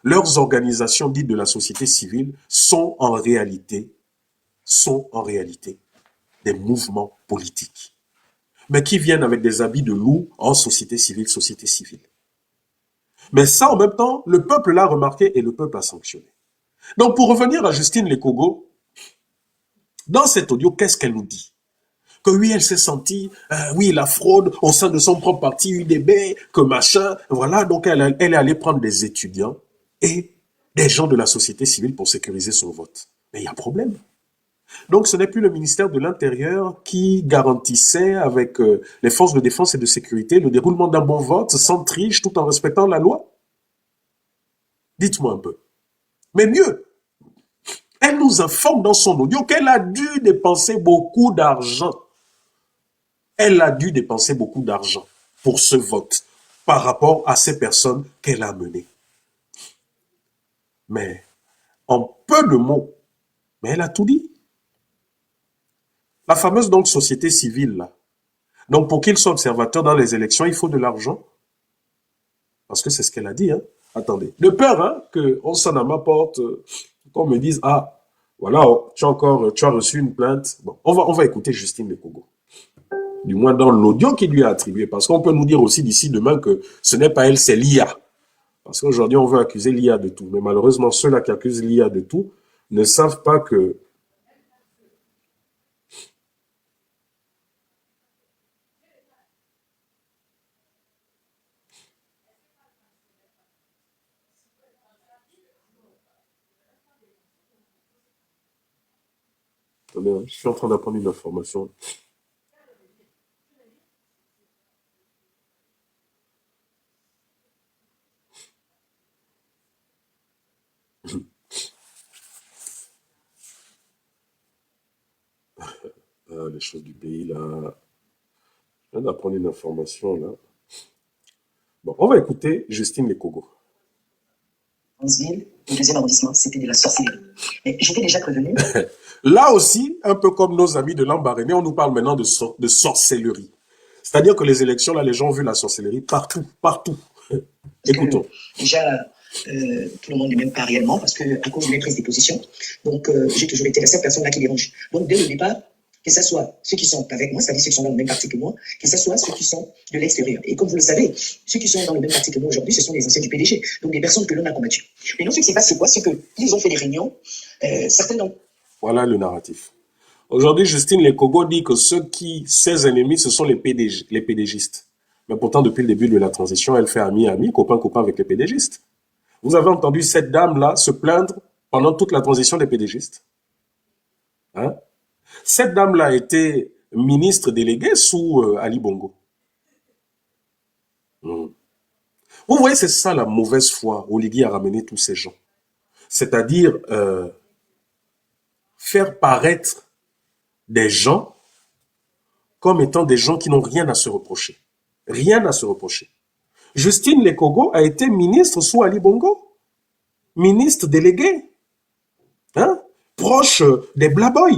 [SPEAKER 1] leurs organisations dites de la société civile sont en réalité des mouvements politiques, mais qui viennent avec des habits de loup en société civile. Mais ça, en même temps, le peuple l'a remarqué et le peuple a sanctionné. Donc, pour revenir à Justine Lekogo, dans cet audio, qu'est-ce qu'elle nous dit? Que oui, elle s'est sentie, oui, la fraude au sein de son propre parti UDB, que machin, voilà, donc elle est allée prendre des étudiants et des gens de la société civile pour sécuriser son vote. Mais il y a un problème. Donc, ce n'est plus le ministère de l'Intérieur qui garantissait avec les forces de défense et de sécurité le déroulement d'un bon vote sans triche tout en respectant la loi. Dites-moi un peu. Mais mieux, Elle nous informe dans son audio qu'elle a dû dépenser beaucoup d'argent. Elle a dû dépenser beaucoup d'argent pour ce vote par rapport à ces personnes qu'elle a menées. Mais en peu de mots, mais elle a tout dit. La fameuse donc société civile, là. Donc pour qu'il soit observateur dans les élections, il faut de l'argent. Parce que c'est ce qu'elle a dit. Hein. Attendez. De peur hein, qu'on sonne à ma porte, qu'on me dise, ah, voilà, tu as reçu une plainte. Bon, on va écouter Justine Lekogo. Du moins dans l'audio qu'il lui a attribué. Parce qu'on peut nous dire aussi d'ici demain que ce n'est pas elle, c'est l'IA. Parce qu'aujourd'hui, on veut accuser l'IA de tout. Mais malheureusement, ceux-là qui accusent l'IA de tout ne savent pas que... Attendez, hein, je suis en train d'apprendre une information. Les choses du pays, là. Je viens d'apprendre une information, là. Bon, on va écouter Justine Lekogo.
[SPEAKER 2] 11 le deuxième arrondissement, c'était de la sorcellerie. Mais j'étais déjà prévenu.
[SPEAKER 1] Là aussi, un peu comme nos amis de l'Ambaréné, on nous parle maintenant de sorcellerie. C'est-à-dire que les élections, là, les gens ont vu la sorcellerie partout, partout. Écoutons.
[SPEAKER 2] Déjà, tout le monde ne m'aime pas réellement parce que à cause de mes prises de position. Donc, j'ai toujours été la seule personne là qui dérange. Donc, dès le départ, que ce soit ceux qui sont avec moi, c'est-à-dire ceux qui sont dans le même parti que moi, que ce soit ceux qui sont de l'extérieur. Et comme vous le savez, ceux qui sont dans le même parti que moi aujourd'hui, ce sont les anciens du PDG, donc des personnes que l'on a combattues. Mais non, ce qui s'est passé, c'est quoi? C'est qu'ils ont fait des réunions, certains ont...
[SPEAKER 1] Voilà le narratif. Aujourd'hui, Justine Lekogo dit que ses ennemis, ce sont les PDGistes. Mais pourtant, depuis le début de la transition, elle fait ami, copain avec les PDGistes. Vous avez entendu cette dame-là se plaindre pendant toute la transition des PDGistes. Hein? Cette dame-là a été ministre déléguée sous Ali Bongo. Vous voyez, c'est ça la mauvaise foi. Oligui a ramené tous ces gens. C'est-à-dire faire paraître des gens comme étant des gens qui n'ont rien à se reprocher. Rien à se reprocher. Justine Lekogo a été ministre sous Ali Bongo. Ministre délégué. Hein? Proche des Blaboy.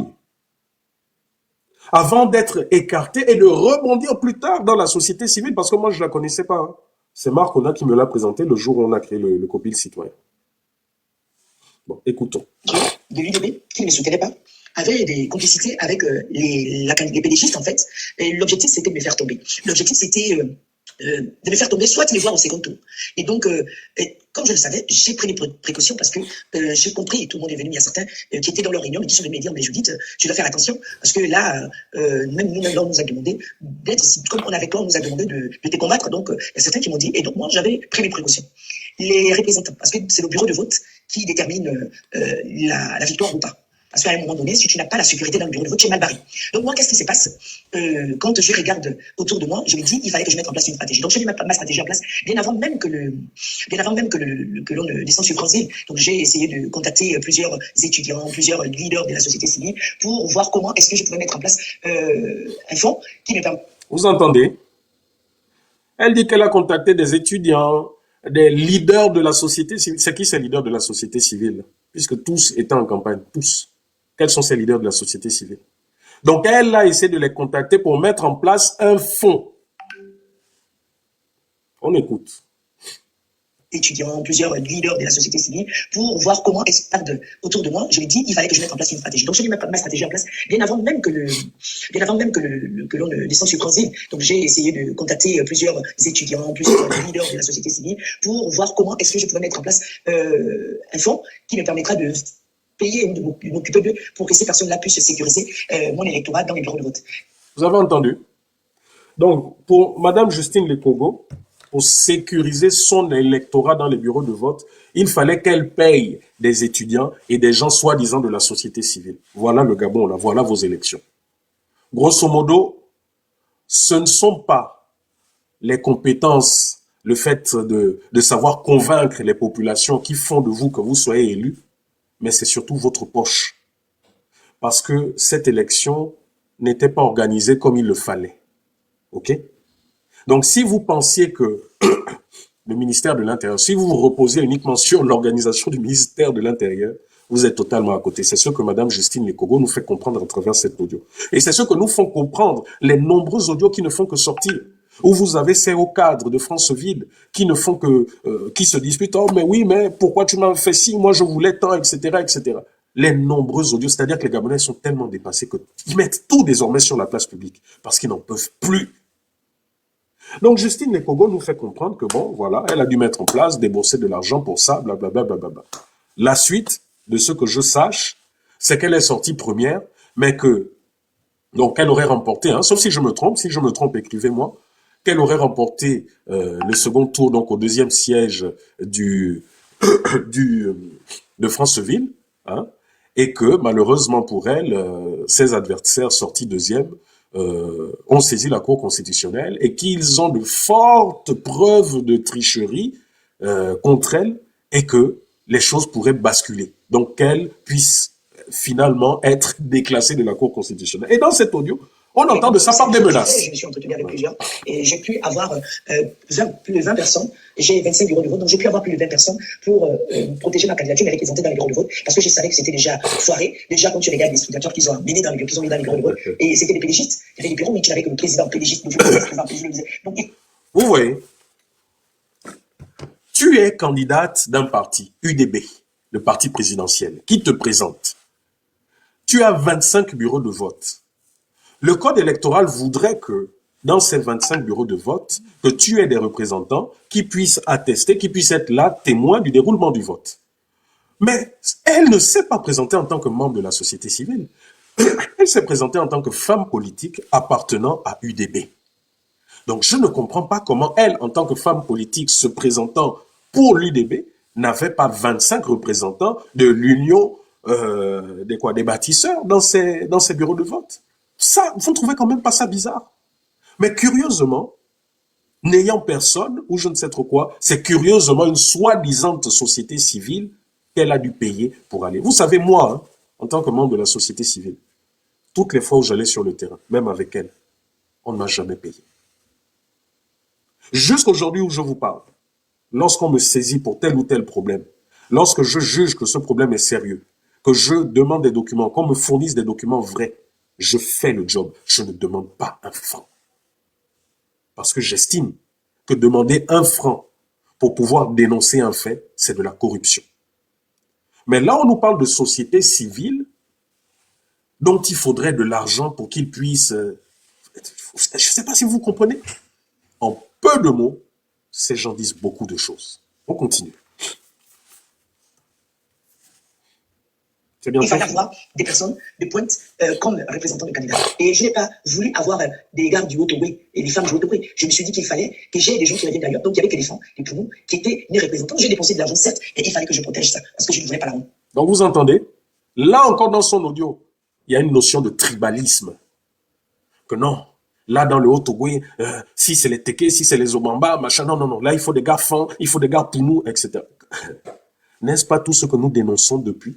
[SPEAKER 1] Avant d'être écarté et de rebondir plus tard dans la société civile, parce que moi, je ne la connaissais pas. Hein. C'est Marc Ona qui me l'a présenté le jour où on a créé le COPIL citoyen. Bon, écoutons.
[SPEAKER 2] De l'UDB, qui ne me soutenait pas, avait des complicités avec les pédégistes, en fait. Et l'objectif, c'était de me faire tomber. L'objectif, c'était de me faire tomber, soit de les voir au second tour. Et donc, comme je le savais, j'ai pris des précautions parce que j'ai compris, et tout le monde est venu, il y a certains qui étaient dans leur réunion, mais qui sont venus me dire, mais Judith, tu dois faire attention, parce que là, même nous-mêmes, on nous a demandé d'être, comme on avait toi, on nous a demandé de te combattre, donc il y a certains qui m'ont dit, et donc moi, j'avais pris mes précautions. Les représentants, parce que c'est le bureau de vote qui détermine la victoire ou pas. Parce qu'à un moment donné, si tu n'as pas la sécurité dans le bureau de vote, tu es mal barré. Donc moi, qu'est-ce qui se passe quand je regarde autour de moi? Je me dis, il fallait que je mette en place une stratégie. Donc je mets ma stratégie en place bien avant même que l'on ne descende sur Franzil. Donc j'ai essayé de contacter plusieurs étudiants, plusieurs leaders de la société civile pour voir comment est-ce que je pouvais mettre en place un fonds qui me permet.
[SPEAKER 1] Vous entendez? Elle dit qu'elle a contacté des étudiants, des leaders de la société civile. C'est qui ces leaders de la société civile? Puisque tous étaient en campagne, tous. Quels sont ces leaders de la société civile? Donc, elle a essayé de les contacter pour mettre en place un fonds. On écoute.
[SPEAKER 2] Étudiants, plusieurs leaders de la société civile, pour voir comment est-ce autour de moi. Je lui ai dit, il fallait que je mette en place une stratégie. Donc, j'ai mis ma stratégie en place bien avant même que l'on ne descende sur Transil. Donc, j'ai essayé de contacter plusieurs étudiants, plusieurs leaders de la société civile, pour voir comment est-ce que je pouvais mettre en place un fonds qui me permettra de payer ou de m'occuper d'eux pour que ces personnes-là puissent sécuriser mon électorat dans les bureaux de vote.
[SPEAKER 1] Vous avez entendu? Donc, pour Madame Justine Lekogo, pour sécuriser son électorat dans les bureaux de vote, il fallait qu'elle paye des étudiants et des gens soi-disant de la société civile. Voilà le Gabon, là, voilà vos élections. Grosso modo, ce ne sont pas les compétences, le fait de savoir convaincre les populations qui font de vous que vous soyez élu, mais c'est surtout votre poche. Parce que cette élection n'était pas organisée comme il le fallait. OK? Donc, si vous pensiez que le ministère de l'Intérieur, si vous vous reposez uniquement sur l'organisation du ministère de l'Intérieur, vous êtes totalement à côté. C'est ce que Mme Justine Lekogo nous fait comprendre à travers cet audio. Et c'est ce que nous font comprendre les nombreux audios qui ne font que sortir. Où vous avez ces hauts cadres de Franceville qui ne font que, qui se disputent, oh, mais oui, mais pourquoi tu m'as fait ci, moi je voulais tant, etc., etc. Les nombreux audios, c'est-à-dire que les Gabonais sont tellement dépassés qu'ils mettent tout désormais sur la place publique parce qu'ils n'en peuvent plus. Donc Justine Lekogo nous fait comprendre que bon, voilà, elle a dû mettre en place, débourser de l'argent pour ça, blablabla. Bla. La suite, de ce que je sache, c'est qu'elle est sortie première, mais que, donc elle aurait remporté, hein, sauf si je me trompe, écrivez-moi, qu'elle aurait remporté le second tour, donc au deuxième siège de Franceville, hein, et que malheureusement pour elle, ses adversaires sortis deuxième ont saisi la Cour constitutionnelle et qu'ils ont de fortes preuves de tricherie contre elle et que les choses pourraient basculer. Donc qu'elle puisse finalement être déclassée de la Cour constitutionnelle. Et dans cet audio, on entend de sa part des menaces.
[SPEAKER 3] Je me suis entretenu avec plusieurs et j'ai pu avoir plus de 20 personnes. J'ai 25 bureaux de vote, donc j'ai pu avoir plus de 20 personnes pour protéger ma candidature, mais les présenter dans les bureaux de vote, parce que je savais que c'était déjà foiré. Déjà, quand tu regardes les signatures qu'ils ont mis dans les bureaux de vote, et c'était des pédégistes. Il y avait des bureaux, mais qui n'avaient que le président pédégiste. Donc,
[SPEAKER 1] vous voyez, tu es candidate d'un parti, UDB, le parti présidentiel, qui te présente. Tu as 25 bureaux de vote. Le code électoral voudrait que, dans ces 25 bureaux de vote, que tu aies des représentants qui puissent attester, qui puissent être là, témoins du déroulement du vote. Mais elle ne s'est pas présentée en tant que membre de la société civile. Elle s'est présentée en tant que femme politique appartenant à UDB. Donc je ne comprends pas comment elle, en tant que femme politique se présentant pour l'UDB, n'avait pas 25 représentants de l'union des bâtisseurs dans ses bureaux de vote. Ça, vous ne trouvez quand même pas ça bizarre? Mais curieusement, n'ayant personne, ou je ne sais trop quoi, c'est curieusement une soi-disant société civile qu'elle a dû payer pour aller. Vous savez, moi, hein, en tant que membre de la société civile, toutes les fois où j'allais sur le terrain, même avec elle, on ne m'a jamais payé. Jusqu'aujourd'hui où je vous parle, lorsqu'on me saisit pour tel ou tel problème, lorsque je juge que ce problème est sérieux, que je demande des documents, qu'on me fournisse des documents vrais, je fais le job, je ne demande pas un franc. Parce que j'estime que demander un franc pour pouvoir dénoncer un fait, c'est de la corruption. Mais là, on nous parle de société civile dont il faudrait de l'argent pour qu'ils puissent... je ne sais pas si vous comprenez. En peu de mots, ces gens disent beaucoup de choses. On continue.
[SPEAKER 3] Il fallait avoir des personnes de pointe comme représentants de candidats. Et je n'ai pas voulu avoir des gars du Haut-Ogooué et des femmes du Haut-Ogooué. Je me suis dit qu'il fallait que j'ai des gens qui reviennent d'ailleurs. Donc il n'y avait que des femmes, des poumons, qui étaient mes représentants. J'ai dépensé de l'argent, certes, et il fallait que je protège ça, parce que je ne voulais pas la honte.
[SPEAKER 1] Donc vous entendez, là encore dans son audio, il y a une notion de tribalisme. Que non, là dans le Haut-Ogooué, si c'est les Téké, si c'est les Obamba, machin, non, là il faut des gars fins, il faut des gars pour nous, etc. N'est-ce pas tout ce que nous dénonçons depuis?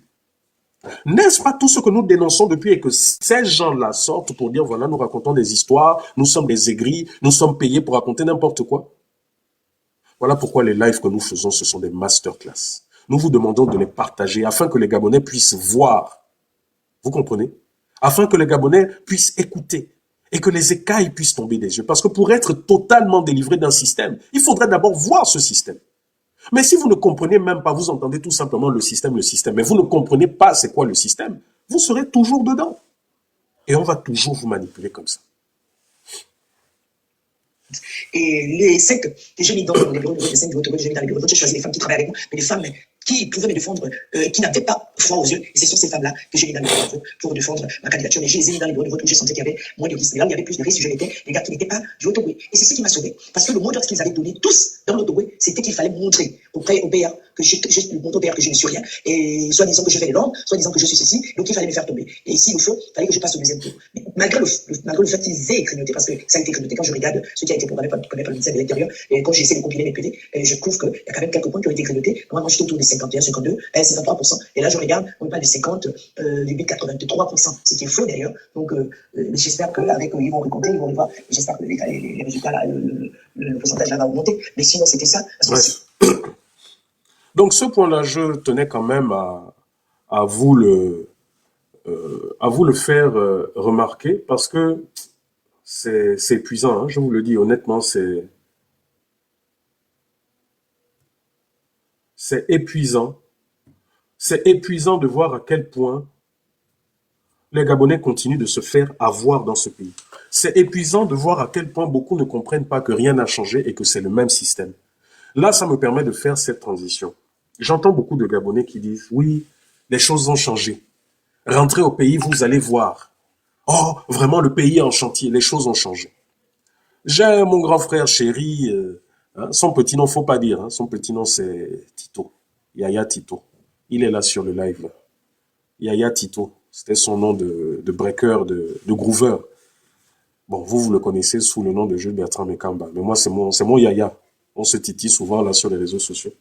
[SPEAKER 1] N'est-ce pas tout ce que nous dénonçons depuis et que ces gens-là sortent pour dire, voilà, nous racontons des histoires, nous sommes des aigris, nous sommes payés pour raconter n'importe quoi? Voilà pourquoi les lives que nous faisons, ce sont des masterclass. Nous vous demandons de les partager afin que les Gabonais puissent voir. Vous comprenez? Afin que les Gabonais puissent écouter et que les écailles puissent tomber des yeux. Parce que pour être totalement délivré d'un système, il faudrait d'abord voir ce système. Mais si vous ne comprenez même pas, vous entendez tout simplement le système, mais vous ne comprenez pas c'est quoi le système, vous serez toujours dedans. Et on va toujours vous manipuler comme ça.
[SPEAKER 3] Et les 5 que j'ai mis dans les bureaux de vote, les 5 bureaux de vote, j'ai mis dans les bureaux de vote, j'ai choisi les femmes qui travaillent avec moi, mais des femmes qui pouvaient me défendre, qui n'avaient pas froid aux yeux. Et c'est sur ces femmes-là que j'ai mis dans les bureaux de vote pour défendre ma candidature. Mais je les ai mis dans les bureaux de vote où j'ai senti qu'il y avait moins de risques. Et là où il y avait plus de risques, je l'étais, les gars qui n'étaient pas du Haut-Ogooué. Et c'est ce qui m'a sauvé. Parce que le mot d'ordre qu'ils avaient donné tous dans l'Haut-Ogooué, c'était qu'il fallait montrer au PA que j'ai montré au PA que je ne suis rien. Et soit disant que je fais les normes, soit disant que je suis ceci. Donc il fallait me faire tomber. Et s'il le faut, il fallait que je passe au deuxième tour. Mais malgré le fait qu'ils aient grignoté, parce que ça a été grignoté, quand je regarde ce qui a été programmé par le ministère de l'Intérieur, et quand j'essaie de compiler mes PV, je trouve qu'il y a quand même quelques points qui ont été grignotés. Normalement, j'étais autour des 7 51, 52, 53%. Et là, je regarde, on parle de 50,83%, ce qui est faux d'ailleurs. Donc, j'espère qu'avec ils vont recompter, ils vont voir. J'espère que les résultats, là, le pourcentage là va augmenter. Mais sinon, c'était ça.
[SPEAKER 1] Bref. Donc, ce point-là, je tenais quand même à vous le faire remarquer parce que c'est épuisant, hein, je vous le dis honnêtement, c'est épuisant. C'est épuisant de voir à quel point les Gabonais continuent de se faire avoir dans ce pays. C'est épuisant de voir à quel point beaucoup ne comprennent pas que rien n'a changé et que c'est le même système. Là, ça me permet de faire cette transition. J'entends beaucoup de Gabonais qui disent « Oui, les choses ont changé. Rentrez au pays, vous allez voir. Oh, vraiment, le pays est en chantier, les choses ont changé. » J'ai mon grand frère chéri, son petit nom, faut pas dire, hein, son petit nom c'est Tito, Yaya Tito. Il est là sur le live. Là. Yaya Tito, c'était son nom de breaker, de groover. Bon, vous le connaissez sous le nom de Jules Bertrand Mekamba, mais moi c'est mon Yaya. On se titille souvent là sur les réseaux sociaux.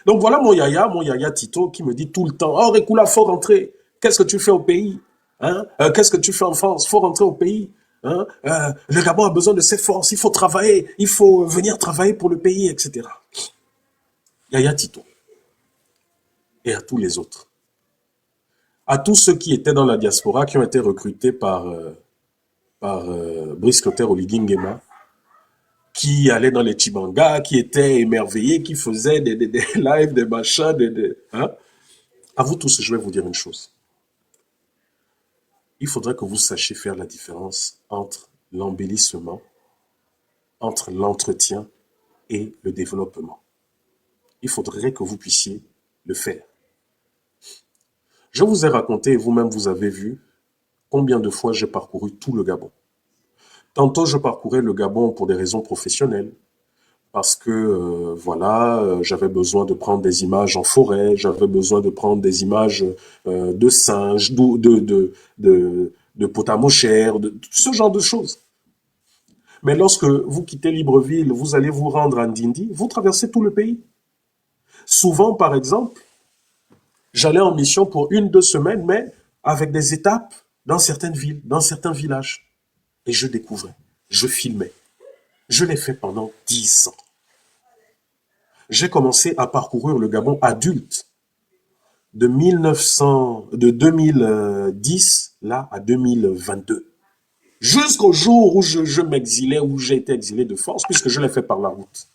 [SPEAKER 1] Donc voilà mon Yaya Tito qui me dit tout le temps, oh Rekula, faut rentrer. Qu'est-ce que tu fais au pays, hein? Qu'est-ce que tu fais en France? Faut rentrer au pays. Hein? Le Gabon a besoin de ses forces, il faut travailler, il faut venir travailler pour le pays, etc. Yaya Tito. Et à tous les autres. À tous ceux qui étaient dans la diaspora, qui ont été recrutés par Brice Clotaire Oligui Nguema, qui allaient dans les Chibanga, qui étaient émerveillés, qui faisaient des lives, des machins, hein? À vous tous, je vais vous dire une chose. Il faudrait que vous sachiez faire la différence entre l'embellissement, entre l'entretien et le développement. Il faudrait que vous puissiez le faire. Je vous ai raconté, et vous-même vous avez vu, combien de fois j'ai parcouru tout le Gabon. Tantôt, je parcourais le Gabon pour des raisons professionnelles, parce que, j'avais besoin de prendre des images en forêt, j'avais besoin de prendre des images de singes, de potamochères, de ce genre de choses. Mais lorsque vous quittez Libreville, vous allez vous rendre à Ndindi, vous traversez tout le pays. Souvent, par exemple, j'allais en mission pour 1-2 semaines, mais avec des étapes dans certaines villes, dans certains villages. Et je découvrais, je filmais. Je l'ai fait pendant 10 ans. J'ai commencé à parcourir le Gabon adulte de 2010 là à 2022. Jusqu'au jour où je m'exilais, où j'ai été exilé de force, puisque je l'ai fait par la route.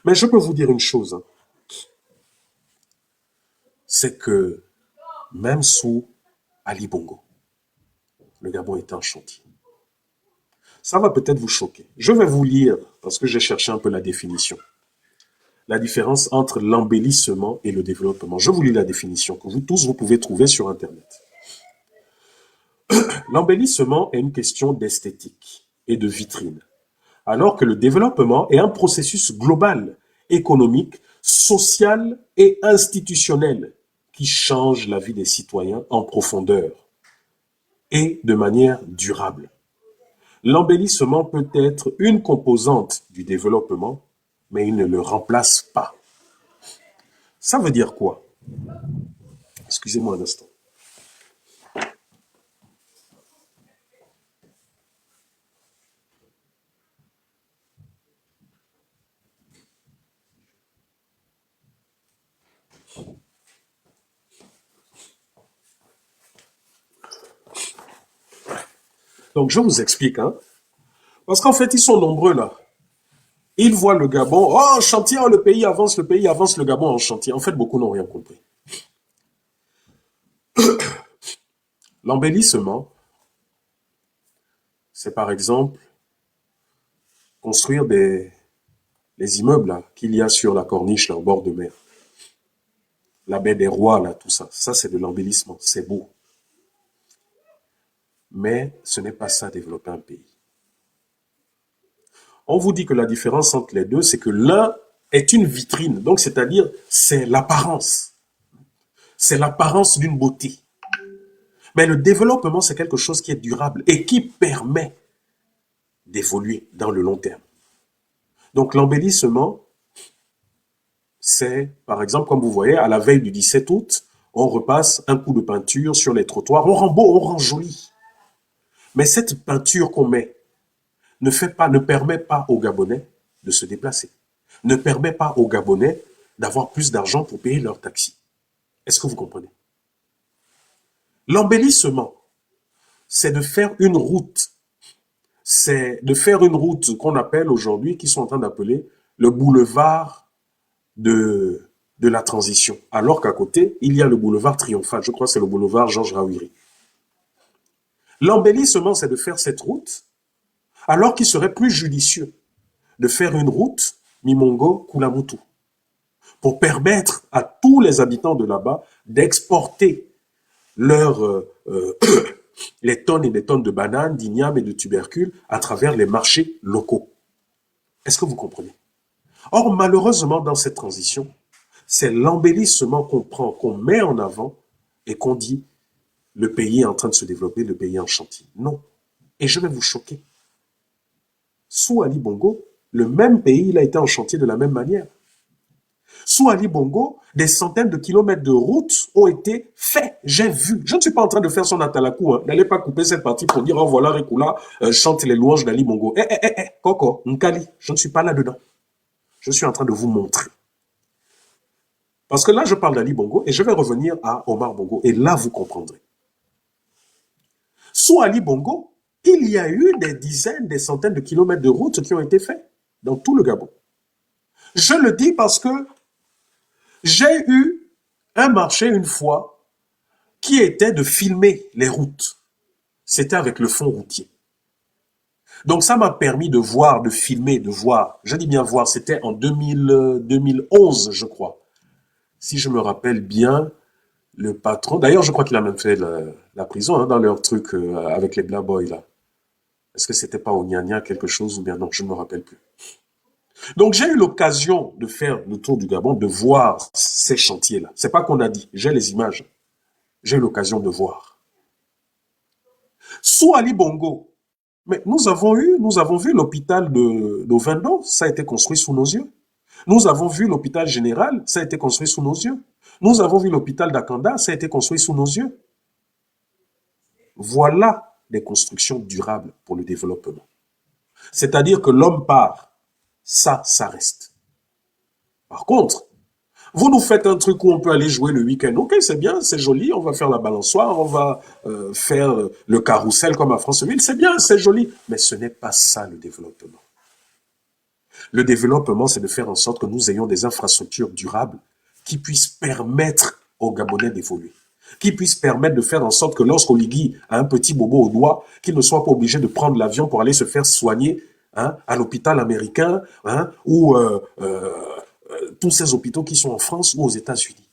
[SPEAKER 1] Mais je peux vous dire une chose, hein, c'est que même sous Ali Bongo, le Gabon était en chantier. Ça va peut-être vous choquer. Je vais vous lire, parce que j'ai cherché un peu la définition. La différence entre l'embellissement et le développement. Je vous lis la définition que vous tous, vous pouvez trouver sur Internet. L'embellissement est une question d'esthétique et de vitrine, alors que le développement est un processus global, économique, social et institutionnel qui change la vie des citoyens en profondeur et de manière durable. L'embellissement peut être une composante du développement, mais il ne le remplace pas. Ça veut dire quoi? Excusez-moi un instant. Donc, je vous explique, hein. Parce qu'en fait, ils sont nombreux là. Ils voient le Gabon, oh, en chantier, oh, le pays avance, le Gabon en chantier. En fait, beaucoup n'ont rien compris. L'embellissement, c'est par exemple construire les immeubles qu'il y a sur la corniche, là, au bord de mer. La baie des Rois, là, tout ça. Ça, c'est de l'embellissement. C'est beau. Mais ce n'est pas ça, développer un pays. On vous dit que la différence entre les deux, c'est que l'un est une vitrine. Donc, c'est-à-dire, c'est l'apparence. C'est l'apparence d'une beauté. Mais le développement, c'est quelque chose qui est durable et qui permet d'évoluer dans le long terme. Donc, l'embellissement, c'est, par exemple, comme vous voyez, à la veille du 17 août, on repasse un coup de peinture sur les trottoirs, on rend beau, on rend joli. Mais cette peinture qu'on met ne permet pas aux Gabonais de se déplacer, ne permet pas aux Gabonais d'avoir plus d'argent pour payer leur taxi. Est-ce que vous comprenez? L'embellissement, c'est de faire une route. C'est de faire une route qu'on appelle aujourd'hui, qu'ils sont en train d'appeler le boulevard de la transition. Alors qu'à côté, il y a le boulevard triomphal. Je crois que c'est le boulevard Georges Rawiri. L'embellissement, c'est de faire cette route, alors qu'il serait plus judicieux de faire une route Mimongo-Kulamutu pour permettre à tous les habitants de là-bas d'exporter les tonnes et des tonnes de bananes, d'igname et de tubercules à travers les marchés locaux. Est-ce que vous comprenez? Or, malheureusement, dans cette transition, c'est l'embellissement qu'on prend, qu'on met en avant et qu'on dit le pays est en train de se développer, le pays est en chantier. Non. Et je vais vous choquer. Sous Ali Bongo, le même pays, il a été en chantier de la même manière. Sous Ali Bongo, des centaines de kilomètres de routes ont été faits. J'ai vu. Je ne suis pas en train de faire son atalakou. Hein. N'allez pas couper cette partie pour dire, oh voilà, Rekula chante les louanges d'Ali Bongo. Coco, Nkali, je ne suis pas là-dedans. Je suis en train de vous montrer. Parce que là, je parle d'Ali Bongo et je vais revenir à Omar Bongo. Et là, vous comprendrez. Sous Ali Bongo, il y a eu des dizaines, des centaines de kilomètres de routes qui ont été faits dans tout le Gabon. Je le dis parce que j'ai eu un marché une fois qui était de filmer les routes. C'était avec le fond routier. Donc ça m'a permis de voir, de filmer, de voir. Je dis bien voir, c'était en 2011, je crois. Si je me rappelle bien, le patron... D'ailleurs, je crois qu'il a même fait la prison hein, dans leur truc avec les Black Boys, là. Est-ce que c'était pas au Nya quelque chose ou bien non, je ne me rappelle plus. Donc j'ai eu l'occasion de faire le tour du Gabon, de voir ces chantiers-là. C'est pas qu'on a dit, j'ai les images. J'ai eu l'occasion de voir. Sous Ali Bongo, mais nous avons vu l'hôpital d'Ovendo, ça a été construit sous nos yeux. Nous avons vu l'hôpital général, ça a été construit sous nos yeux. Nous avons vu l'hôpital d'Akanda, ça a été construit sous nos yeux. Voilà des constructions durables pour le développement. C'est-à-dire que l'homme part, ça reste. Par contre, vous nous faites un truc où on peut aller jouer le week-end. Ok, c'est bien, c'est joli, on va faire la balançoire, on va faire le carrousel comme à Franceville, c'est bien, c'est joli. Mais ce n'est pas ça le développement. Le développement, c'est de faire en sorte que nous ayons des infrastructures durables qui puissent permettre aux Gabonais d'évoluer, qui puissent permettre de faire en sorte que lorsqu'Oligui a un petit bobo au doigt, qu'il ne soit pas obligé de prendre l'avion pour aller se faire soigner hein, à l'hôpital américain hein, ou tous ces hôpitaux qui sont en France ou aux États-Unis.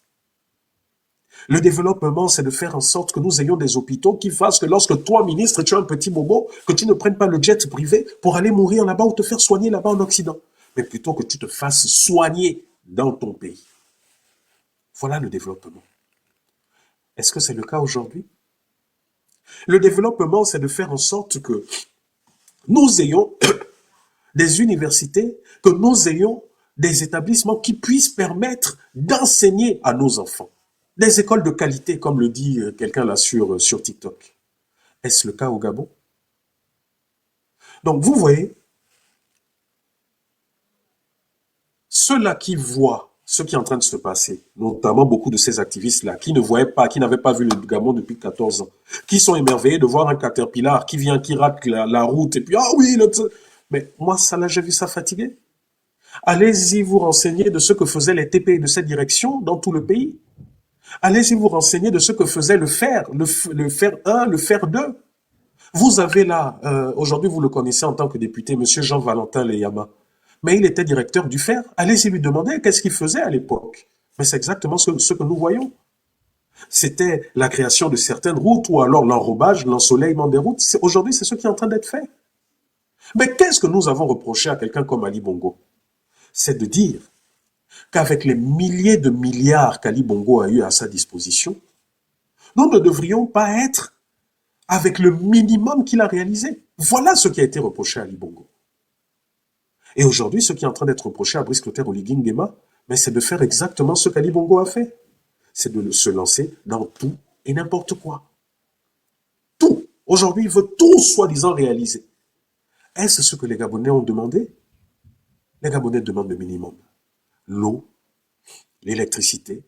[SPEAKER 1] Le développement, c'est de faire en sorte que nous ayons des hôpitaux qui fassent que lorsque toi, ministre, tu as un petit bobo, que tu ne prennes pas le jet privé pour aller mourir là-bas ou te faire soigner là-bas en Occident, mais plutôt que tu te fasses soigner dans ton pays. Voilà le développement. Est-ce que c'est le cas aujourd'hui? Le développement, c'est de faire en sorte que nous ayons des universités, que nous ayons des établissements qui puissent permettre d'enseigner à nos enfants. Des écoles de qualité, comme le dit quelqu'un là sur TikTok. Est-ce le cas au Gabon? Donc, vous voyez, ceux-là qui voient ce qui est en train de se passer, notamment beaucoup de ces activistes-là, qui ne voyaient pas, qui n'avaient pas vu le Gabon depuis 14 ans, qui sont émerveillés de voir un Caterpillar qui vient, qui rate la route, et puis, ah oui, mais moi, ça là, j'ai vu ça fatigué. Allez-y vous renseigner de ce que faisaient les TP de cette direction dans tout le pays. Allez-y vous renseigner de ce que faisait le fer 1, le fer 2. Vous avez là, aujourd'hui vous le connaissez en tant que député, M. Jean-Valentin Leyama, mais il était directeur du fer. Allez-y lui demander qu'est-ce qu'il faisait à l'époque. Mais c'est exactement ce que nous voyons. C'était la création de certaines routes ou alors l'enrobage, l'ensoleillement des routes. Aujourd'hui, c'est ce qui est en train d'être fait. Mais qu'est-ce que nous avons reproché à quelqu'un comme Ali Bongo? C'est de dire qu'avec les milliers de milliards qu'Ali Bongo a eu à sa disposition, nous ne devrions pas être avec le minimum qu'il a réalisé. Voilà ce qui a été reproché à Ali Bongo. Et aujourd'hui, ce qui est en train d'être reproché à Brice Clotaire Oligui Nguema, Mais c'est de faire exactement ce qu'Ali Bongo a fait. C'est de se lancer dans tout et n'importe quoi. Tout. Aujourd'hui, il veut tout soi-disant réaliser. Est-ce ce que les Gabonais ont demandé? Les Gabonais demandent le minimum. L'eau, l'électricité,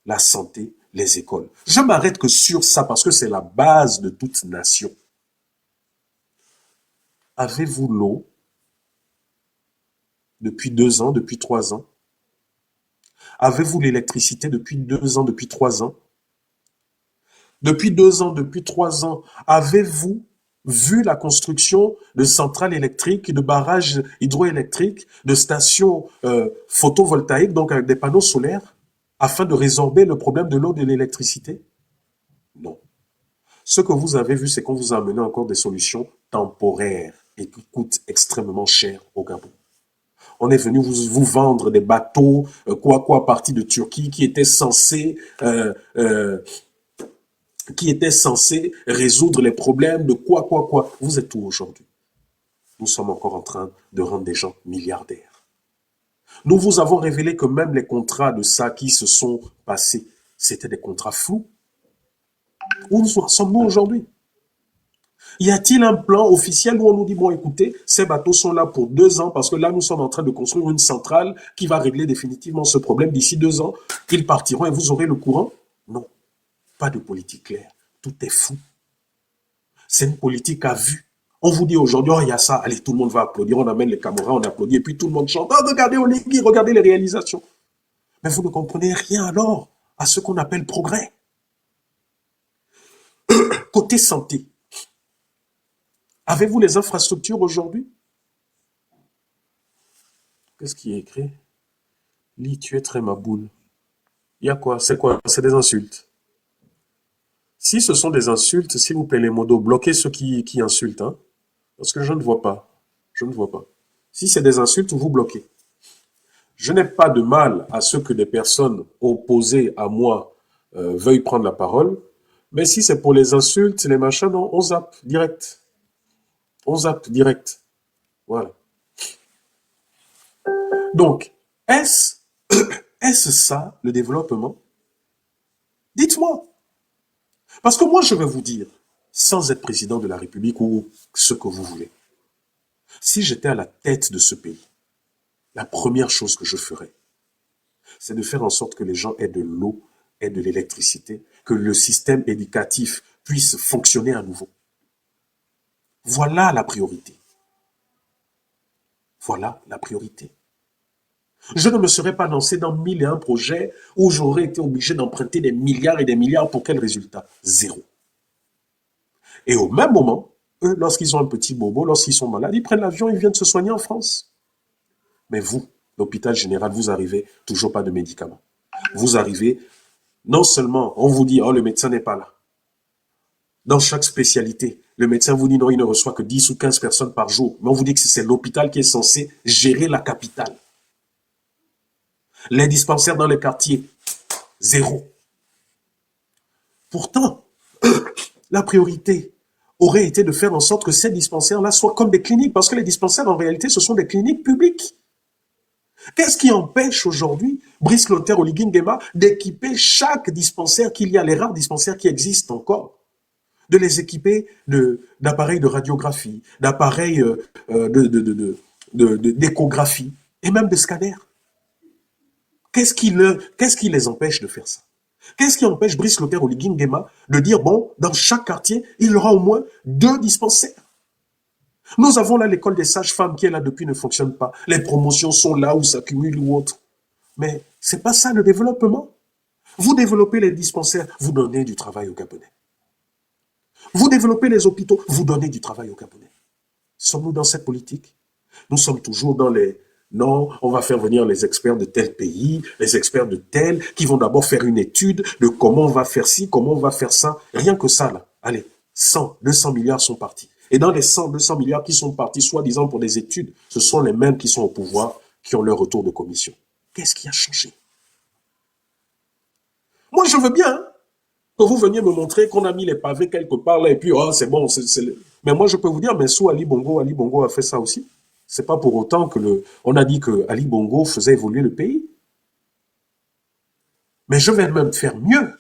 [SPEAKER 1] la santé, les écoles. Je m'arrête que sur ça parce que c'est la base de toute nation. Avez-vous l'eau depuis 2 ans, depuis 3 ans? Avez-vous l'électricité depuis 2 ans, depuis 3 ans? Depuis 2 ans, depuis 3 ans, avez-vous vu la construction de centrales électriques, de barrages hydroélectriques, de stations photovoltaïques, donc avec des panneaux solaires, afin de résorber le problème de l'eau et de l'électricité? Non. Ce que vous avez vu, c'est qu'on vous a amené encore des solutions temporaires et qui coûtent extrêmement cher au Gabon. On est venu vous vendre des bateaux, partis de Turquie, qui étaient censés résoudre les problèmes de quoi. Vous êtes où aujourd'hui? Nous sommes encore en train de rendre des gens milliardaires. Nous vous avons révélé que même les contrats de ça qui se sont passés, c'était des contrats flous. Où sommes-nous aujourd'hui? Y a-t-il un plan officiel où on nous dit, bon, écoutez, ces bateaux sont là pour 2 ans parce que là, nous sommes en train de construire une centrale qui va régler définitivement ce problème. D'ici 2 ans, ils partiront et vous aurez le courant? Non, pas de politique claire. Tout est fou. C'est une politique à vue. On vous dit aujourd'hui, oh, il y a ça, allez, tout le monde va applaudir, on amène les caméras, on applaudit, et puis tout le monde chante, oh, regardez Oligui, regardez les réalisations. Mais vous ne comprenez rien alors à ce qu'on appelle progrès. Côté santé, avez-vous les infrastructures aujourd'hui? Qu'est-ce qui est écrit? Lis, tu es très maboule. Il y a quoi? C'est quoi? C'est des insultes. Si ce sont des insultes, s'il vous plaît, les modos, bloquez ceux qui insultent, hein, parce que je ne vois pas. Je ne vois pas. Si c'est des insultes, vous bloquez. Je n'ai pas de mal à ce que des personnes opposées à moi veuillent prendre la parole, mais si c'est pour les insultes, les machins, non, on zappe direct. On zappe direct. Voilà. Donc, est-ce ça le développement? Dites-moi. Parce que moi, je vais vous dire, sans être président de la République ou ce que vous voulez, si j'étais à la tête de ce pays, la première chose que je ferais, c'est de faire en sorte que les gens aient de l'eau, aient de l'électricité, que le système éducatif puisse fonctionner à nouveau. Voilà la priorité. Voilà la priorité. Je ne me serais pas lancé dans 1001 projets où j'aurais été obligé d'emprunter des milliards et des milliards pour quel résultat? Zéro. Et au même moment, eux, lorsqu'ils ont un petit bobo, lorsqu'ils sont malades, ils prennent l'avion, ils viennent se soigner en France. Mais vous, l'hôpital général, vous arrivez, toujours pas de médicaments. Vous arrivez, non seulement on vous dit, oh, le médecin n'est pas là. Dans chaque spécialité, le médecin vous dit non, il ne reçoit que 10 ou 15 personnes par jour. Mais on vous dit que c'est l'hôpital qui est censé gérer la capitale. Les dispensaires dans les quartiers, zéro. Pourtant, la priorité aurait été de faire en sorte que ces dispensaires-là soient comme des cliniques, parce que les dispensaires, en réalité, ce sont des cliniques publiques. Qu'est-ce qui empêche aujourd'hui Brice Clotaire, Oligui Nguema d'équiper chaque dispensaire qu'il y a, les rares dispensaires qui existent encore, de les équiper d'appareils de radiographie, d'appareils d'échographie et même de scanners? Qu'est-ce qui les empêche de faire ça? Qu'est-ce qui empêche Brice Clotaire, Oligui Nguema de dire, bon, dans chaque quartier, il y aura au moins 2 dispensaires? Nous avons là l'école des sages-femmes qui est là depuis, ne fonctionne pas. Les promotions sont là où s'accumulent ou autre. Mais c'est pas ça le développement. Vous développez les dispensaires, vous donnez du travail aux Gabonais. Vous développez les hôpitaux, vous donnez du travail aux Gabonais. Sommes-nous dans cette politique? Nous sommes toujours dans les... Non, on va faire venir les experts de tel pays, les experts de tel, qui vont d'abord faire une étude de comment on va faire ci, comment on va faire ça. Rien que ça, là. Allez, 100, 200 milliards sont partis. Et dans les 100, 200 milliards qui sont partis, soi-disant pour des études, ce sont les mêmes qui sont au pouvoir, qui ont leur retour de commission. Qu'est-ce qui a changé? Moi, je veux bien hein, que vous veniez me montrer qu'on a mis les pavés quelque part là, et puis, oh, c'est bon. Mais moi, je peux vous dire, mais sous Ali Bongo a fait ça aussi. C'est pas pour autant que on a dit que Ali Bongo faisait évoluer le pays. Mais je vais même faire mieux.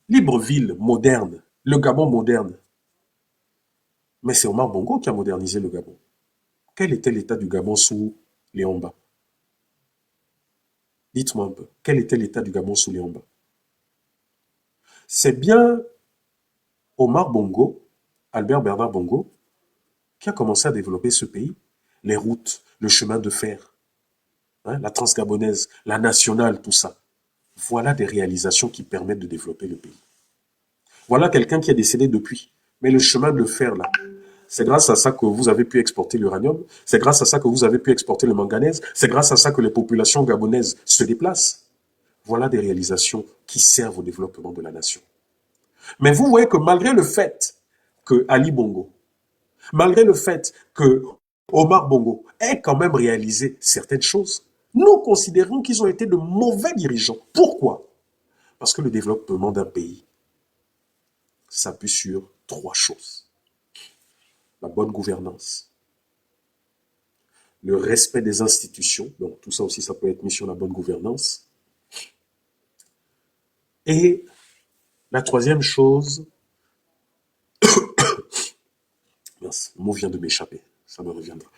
[SPEAKER 1] Libreville moderne, le Gabon moderne. Mais c'est Omar Bongo qui a modernisé le Gabon. Quel était l'état du Gabon sous Léomba? Dites-moi un peu, quel était l'état du Gabon sous Léomba? C'est bien Omar Bongo, Albert Bernard Bongo, qui a commencé à développer ce pays. Les routes, le chemin de fer, hein, la transgabonaise, la nationale, tout ça. Voilà des réalisations qui permettent de développer le pays. Voilà quelqu'un qui est décédé depuis. Mais le chemin de fer, là, c'est grâce à ça que vous avez pu exporter l'uranium, c'est grâce à ça que vous avez pu exporter le manganèse, c'est grâce à ça que les populations gabonaises se déplacent. Voilà des réalisations qui servent au développement de la nation. Mais vous voyez que malgré le fait que Ali Bongo, malgré le fait que Omar Bongo ait quand même réalisé certaines choses, nous considérons qu'ils ont été de mauvais dirigeants. Pourquoi? Parce que le développement d'un pays s'appuie sur 3 choses. La bonne gouvernance, le respect des institutions, donc tout ça aussi, ça peut être mis sur la bonne gouvernance. Et la 3e chose, mince, le mot vient de m'échapper, ça me reviendra.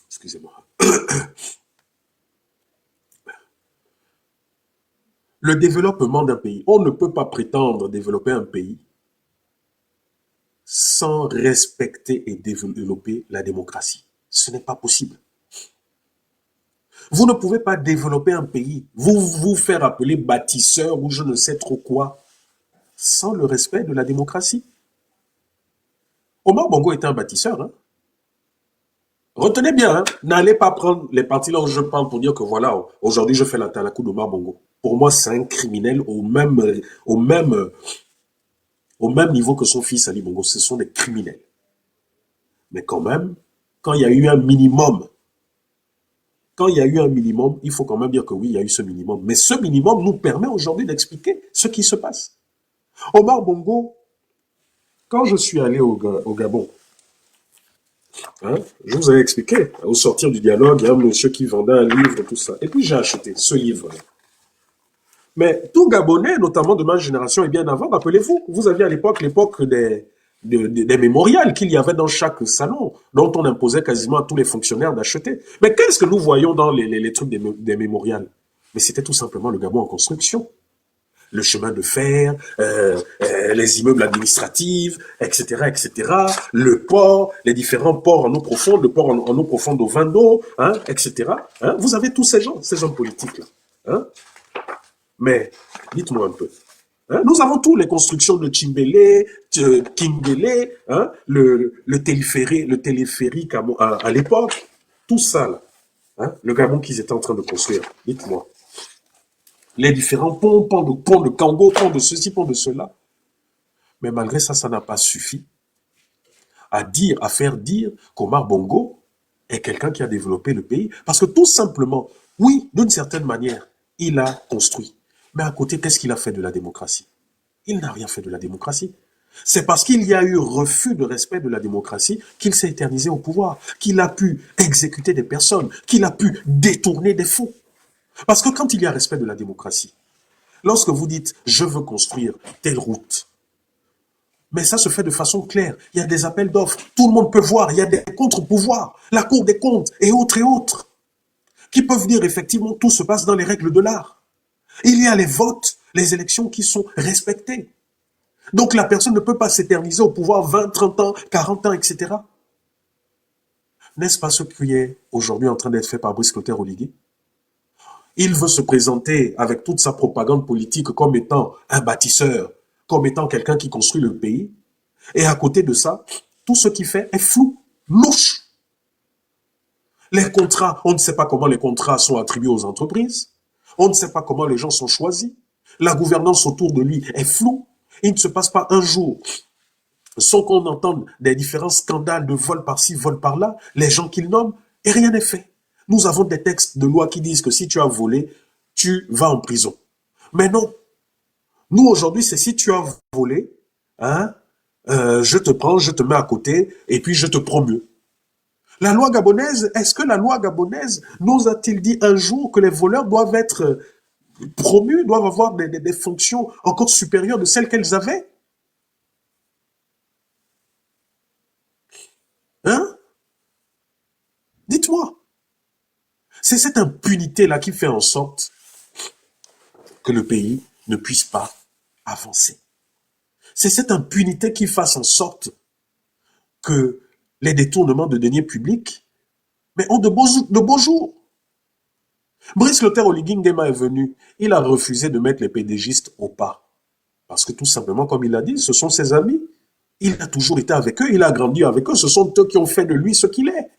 [SPEAKER 1] Excusez-moi. Le développement d'un pays. On ne peut pas prétendre développer un pays sans respecter et développer la démocratie. Ce n'est pas possible. Vous ne pouvez pas développer un pays, vous faire appeler bâtisseur ou je ne sais trop quoi, sans le respect de la démocratie. Omar Bongo était un bâtisseur. Hein? Retenez bien, hein? N'allez pas prendre les parties là où je parle pour dire que voilà, aujourd'hui je fais la talakou d'Omar Bongo. Pour moi, c'est un criminel au même niveau que son fils Ali Bongo. Ce sont des criminels. Mais quand même, quand il y a eu un minimum, il faut quand même dire que oui, il y a eu ce minimum. Mais ce minimum nous permet aujourd'hui d'expliquer ce qui se passe. Omar Bongo, quand je suis allé au Gabon, hein, je vous avais expliqué, au sortir du dialogue, il y a un monsieur qui vendait un livre, tout ça. Et puis j'ai acheté ce livre-là. Mais tout Gabonais, notamment de ma génération et bien avant, rappelez-vous, vous aviez à l'époque des mémorials qu'il y avait dans chaque salon, dont on imposait quasiment à tous les fonctionnaires d'acheter. Mais qu'est-ce que nous voyons dans les trucs des mémorials? Mais c'était tout simplement le Gabon en construction. Le chemin de fer, les immeubles administratifs, etc., etc., le port, les différents ports en eau profonde, le port en eau profonde au vin d'eau, hein, etc. Hein, vous avez tous ces hommes politiques-là. Hein. Mais, dites-moi un peu. Hein, nous avons tous les constructions de Chimbele, Kingele, hein, le téléphérique à l'époque, tout ça, là, hein, le Gabon qu'ils étaient en train de construire. Dites-moi. Les différents ponts de Kango, ponts de ceci, ponts de cela. Mais malgré ça, ça n'a pas suffi à faire dire qu'Omar Bongo est quelqu'un qui a développé le pays. Parce que tout simplement, oui, d'une certaine manière, il a construit. Mais à côté, qu'est-ce qu'il a fait de la démocratie? Il n'a rien fait de la démocratie. C'est parce qu'il y a eu refus de respect de la démocratie qu'il s'est éternisé au pouvoir, qu'il a pu exécuter des personnes, qu'il a pu détourner des fonds. Parce que quand il y a respect de la démocratie, lorsque vous dites « je veux construire telle route », mais ça se fait de façon claire. Il y a des appels d'offres, tout le monde peut voir, il y a des contre-pouvoirs, la Cour des comptes et autres, qui peuvent dire effectivement tout se passe dans les règles de l'art. Il y a les votes, les élections qui sont respectées. Donc la personne ne peut pas s'éterniser au pouvoir 20, 30 ans, 40 ans, etc. N'est-ce pas ce qui est aujourd'hui en train d'être fait par Brice Clotaire Oligui? Il veut se présenter avec toute sa propagande politique comme étant un bâtisseur, comme étant quelqu'un qui construit le pays. Et à côté de ça, tout ce qu'il fait est flou, louche. Les contrats, on ne sait pas comment les contrats sont attribués aux entreprises. On ne sait pas comment les gens sont choisis. La gouvernance autour de lui est floue. Il ne se passe pas un jour sans qu'on entende des différents scandales de vol par-ci, vol par-là, les gens qu'il nomme, et rien n'est fait. Nous avons des textes de loi qui disent que si tu as volé, tu vas en prison. Mais non. Nous, aujourd'hui, c'est si tu as volé, hein, je te prends, je te mets à côté, et puis je te promeux. La loi gabonaise, est-ce que la loi gabonaise nous a-t-il dit un jour que les voleurs doivent être promus, doivent avoir des fonctions encore supérieures de celles qu'elles avaient? Hein? Dites-moi. C'est cette impunité-là qui fait en sorte que le pays ne puisse pas avancer. C'est cette impunité qui fasse en sorte que les détournements de deniers publics ont de beaux jours. Brice Lothaire Oligui Nguema est venu, il a refusé de mettre les pédégistes au pas. Parce que tout simplement, comme il a dit, ce sont ses amis. Il a toujours été avec eux, il a grandi avec eux, ce sont eux qui ont fait de lui ce qu'il est.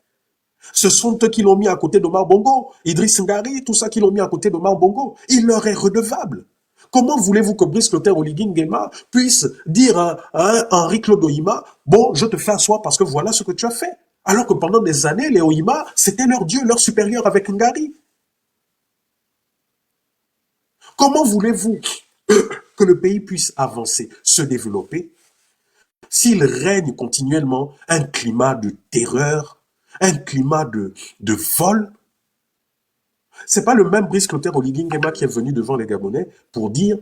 [SPEAKER 1] Ce sont eux qui l'ont mis à côté d'Omar Bongo, Idriss Ngari, tout ça qui l'ont mis à côté d'Omar Bongo. Il leur est redevable. Comment voulez-vous que Brice Lothaire Oligui Nguema puisse dire à Henri-Claude Ohima, bon, je te fais asseoir parce que voilà ce que tu as fait. Alors que pendant des années, les Ohima, c'était leur dieu, leur supérieur avec Ngari. Comment voulez-vous que le pays puisse avancer, se développer, s'il règne continuellement un climat de terreur, un climat de vol? C'est pas le même Brice Clotaire Oligui Nguema qui est venu devant les Gabonais pour dire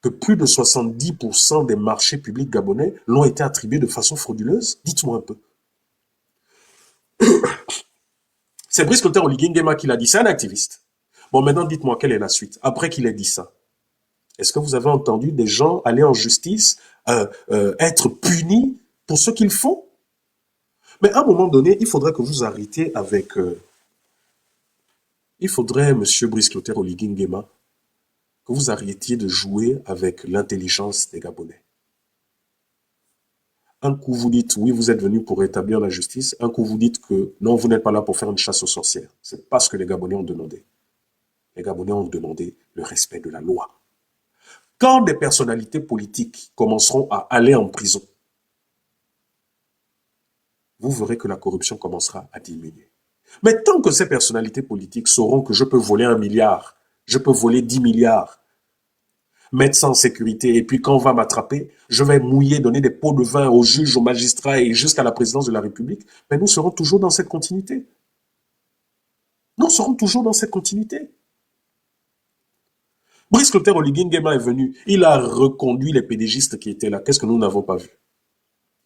[SPEAKER 1] que plus de 70% des marchés publics gabonais l'ont été attribués de façon frauduleuse? Dites-moi un peu. C'est Brice Clotaire Oligui Nguema qui l'a dit, c'est un activiste. Bon, maintenant, dites-moi quelle est la suite. Après qu'il ait dit ça, est-ce que vous avez entendu des gens aller en justice, être punis pour ce qu'ils font? Mais à un moment donné, il faudrait que vous arrêtiez avec... il faudrait, monsieur Brice Clotaire Oligui Nguema, que vous arrêtiez de jouer avec l'intelligence des Gabonais. Un coup, vous dites, oui, vous êtes venu pour rétablir la justice. Un coup, vous dites que non, vous n'êtes pas là pour faire une chasse aux sorcières. C'est pas ce que les Gabonais ont demandé. Les Gabonais ont demandé le respect de la loi. Quand des personnalités politiques commenceront à aller en prison, vous verrez que la corruption commencera à diminuer. Mais tant que ces personnalités politiques sauront que je peux voler 1 milliard, je peux voler 10 milliards, mettre ça en sécurité, et puis quand on va m'attraper, je vais mouiller, donner des pots de vin aux juges, aux magistrats et jusqu'à la présidence de la République, mais nous serons toujours dans cette continuité. Nous serons toujours dans cette continuité. Brice Clotaire Oligui Nguema est venu, il a reconduit les pédégistes qui étaient là. Qu'est-ce que nous n'avons pas vu?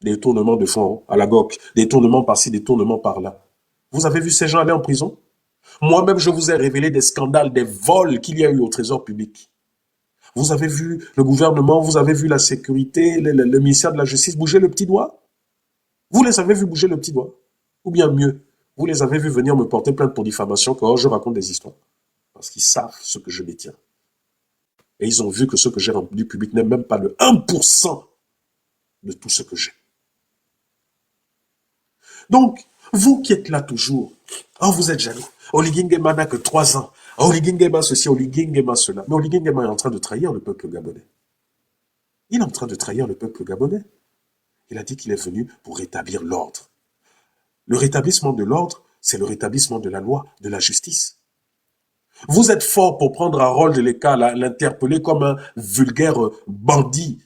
[SPEAKER 1] Des tournements de fonds à la GOC, des tournements par-ci, des tournements par-là. Vous avez vu ces gens aller en prison? Moi-même, je vous ai révélé des scandales, des vols qu'il y a eu au trésor public. Vous avez vu le gouvernement, vous avez vu la sécurité, le ministère de la Justice bouger le petit doigt? Vous les avez vus bouger le petit doigt? Ou bien mieux, vous les avez vus venir me porter plainte pour diffamation quand je raconte des histoires? Parce qu'ils savent ce que je détiens. Et ils ont vu que ce que j'ai rendu public n'est même pas le 1% de tout ce que j'ai. Donc, vous qui êtes là toujours, oh, vous êtes jaloux. Oligui Nguema n'a que 3 ans. Oligui Nguema ceci, Oligui Nguema cela. Mais Oligui Nguema est en train de trahir le peuple gabonais. Il est en train de trahir le peuple gabonais. Il a dit qu'il est venu pour rétablir l'ordre. Le rétablissement de l'ordre, c'est le rétablissement de la loi, de la justice. Vous êtes fort pour prendre Harold de l'Eka, l'interpeller comme un vulgaire bandit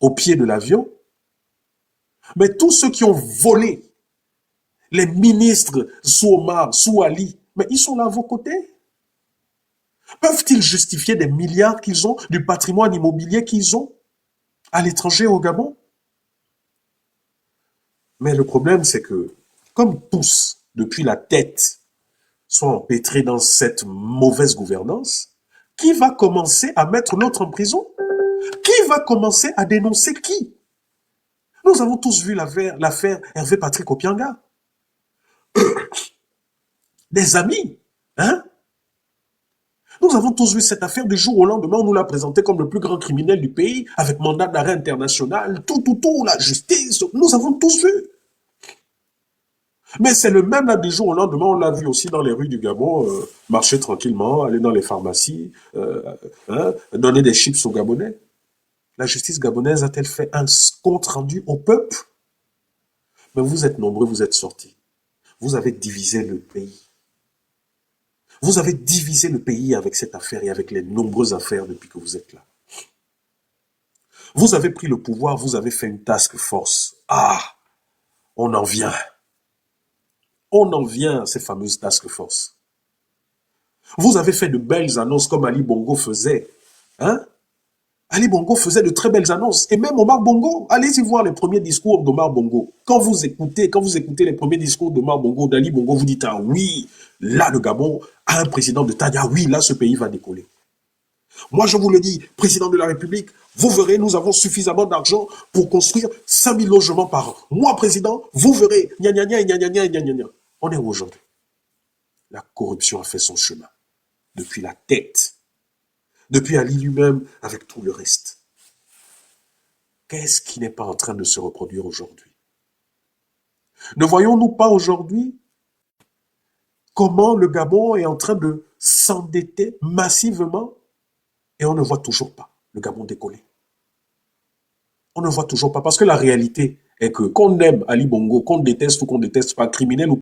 [SPEAKER 1] au pied de l'avion. Mais tous ceux qui ont volé, les ministres sous Omar, sous Ali, mais ils sont là à vos côtés. Peuvent-ils justifier des milliards qu'ils ont, du patrimoine immobilier qu'ils ont à l'étranger, au Gabon? Mais le problème, c'est que, comme tous, depuis la tête, sont empêtrés dans cette mauvaise gouvernance, qui va commencer à mettre l'autre en prison? Qui va commencer à dénoncer qui? Nous avons tous vu l'affaire Hervé Patrick Opianga. Des amis, hein? Nous avons tous vu cette affaire du jour au lendemain, on nous l'a présenté comme le plus grand criminel du pays, avec mandat d'arrêt international, tout, la justice, nous avons tous vu. Mais c'est le même là du jour au lendemain, on l'a vu aussi dans les rues du Gabon, marcher tranquillement, aller dans les pharmacies, donner des chips aux Gabonais. La justice gabonaise a-t-elle fait un compte rendu au peuple? Mais vous êtes nombreux, vous êtes sortis. Vous avez divisé le pays. Vous avez divisé le pays avec cette affaire et avec les nombreuses affaires depuis que vous êtes là. Vous avez pris le pouvoir, vous avez fait une task force. Ah, on en vient. On en vient à ces fameuses task force. Vous avez fait de belles annonces comme Ali Bongo faisait. Hein? Ali Bongo faisait de très belles annonces. Et même Omar Bongo, allez-y voir les premiers discours d'Omar Bongo. Quand vous écoutez les premiers discours d'Omar Bongo, d'Ali Bongo, vous dites, ah oui, là le Gabon a un président de taille, ah oui, là ce pays va décoller. Moi, je vous le dis, président de la République, vous verrez, nous avons suffisamment d'argent pour construire 5 000 logements par an. Moi, président, vous verrez, gna gna gna gna gna gna gna gna. On est où aujourd'hui? La corruption a fait son chemin. Depuis la tête. Depuis Ali lui-même, avec tout le reste. Qu'est-ce qui n'est pas en train de se reproduire aujourd'hui? Ne voyons-nous pas aujourd'hui comment le Gabon est en train de s'endetter massivement et on ne voit toujours pas le Gabon décoller? On ne voit toujours pas parce que la réalité est que qu'on aime Ali Bongo, qu'on déteste ou qu'on déteste pas, criminel ou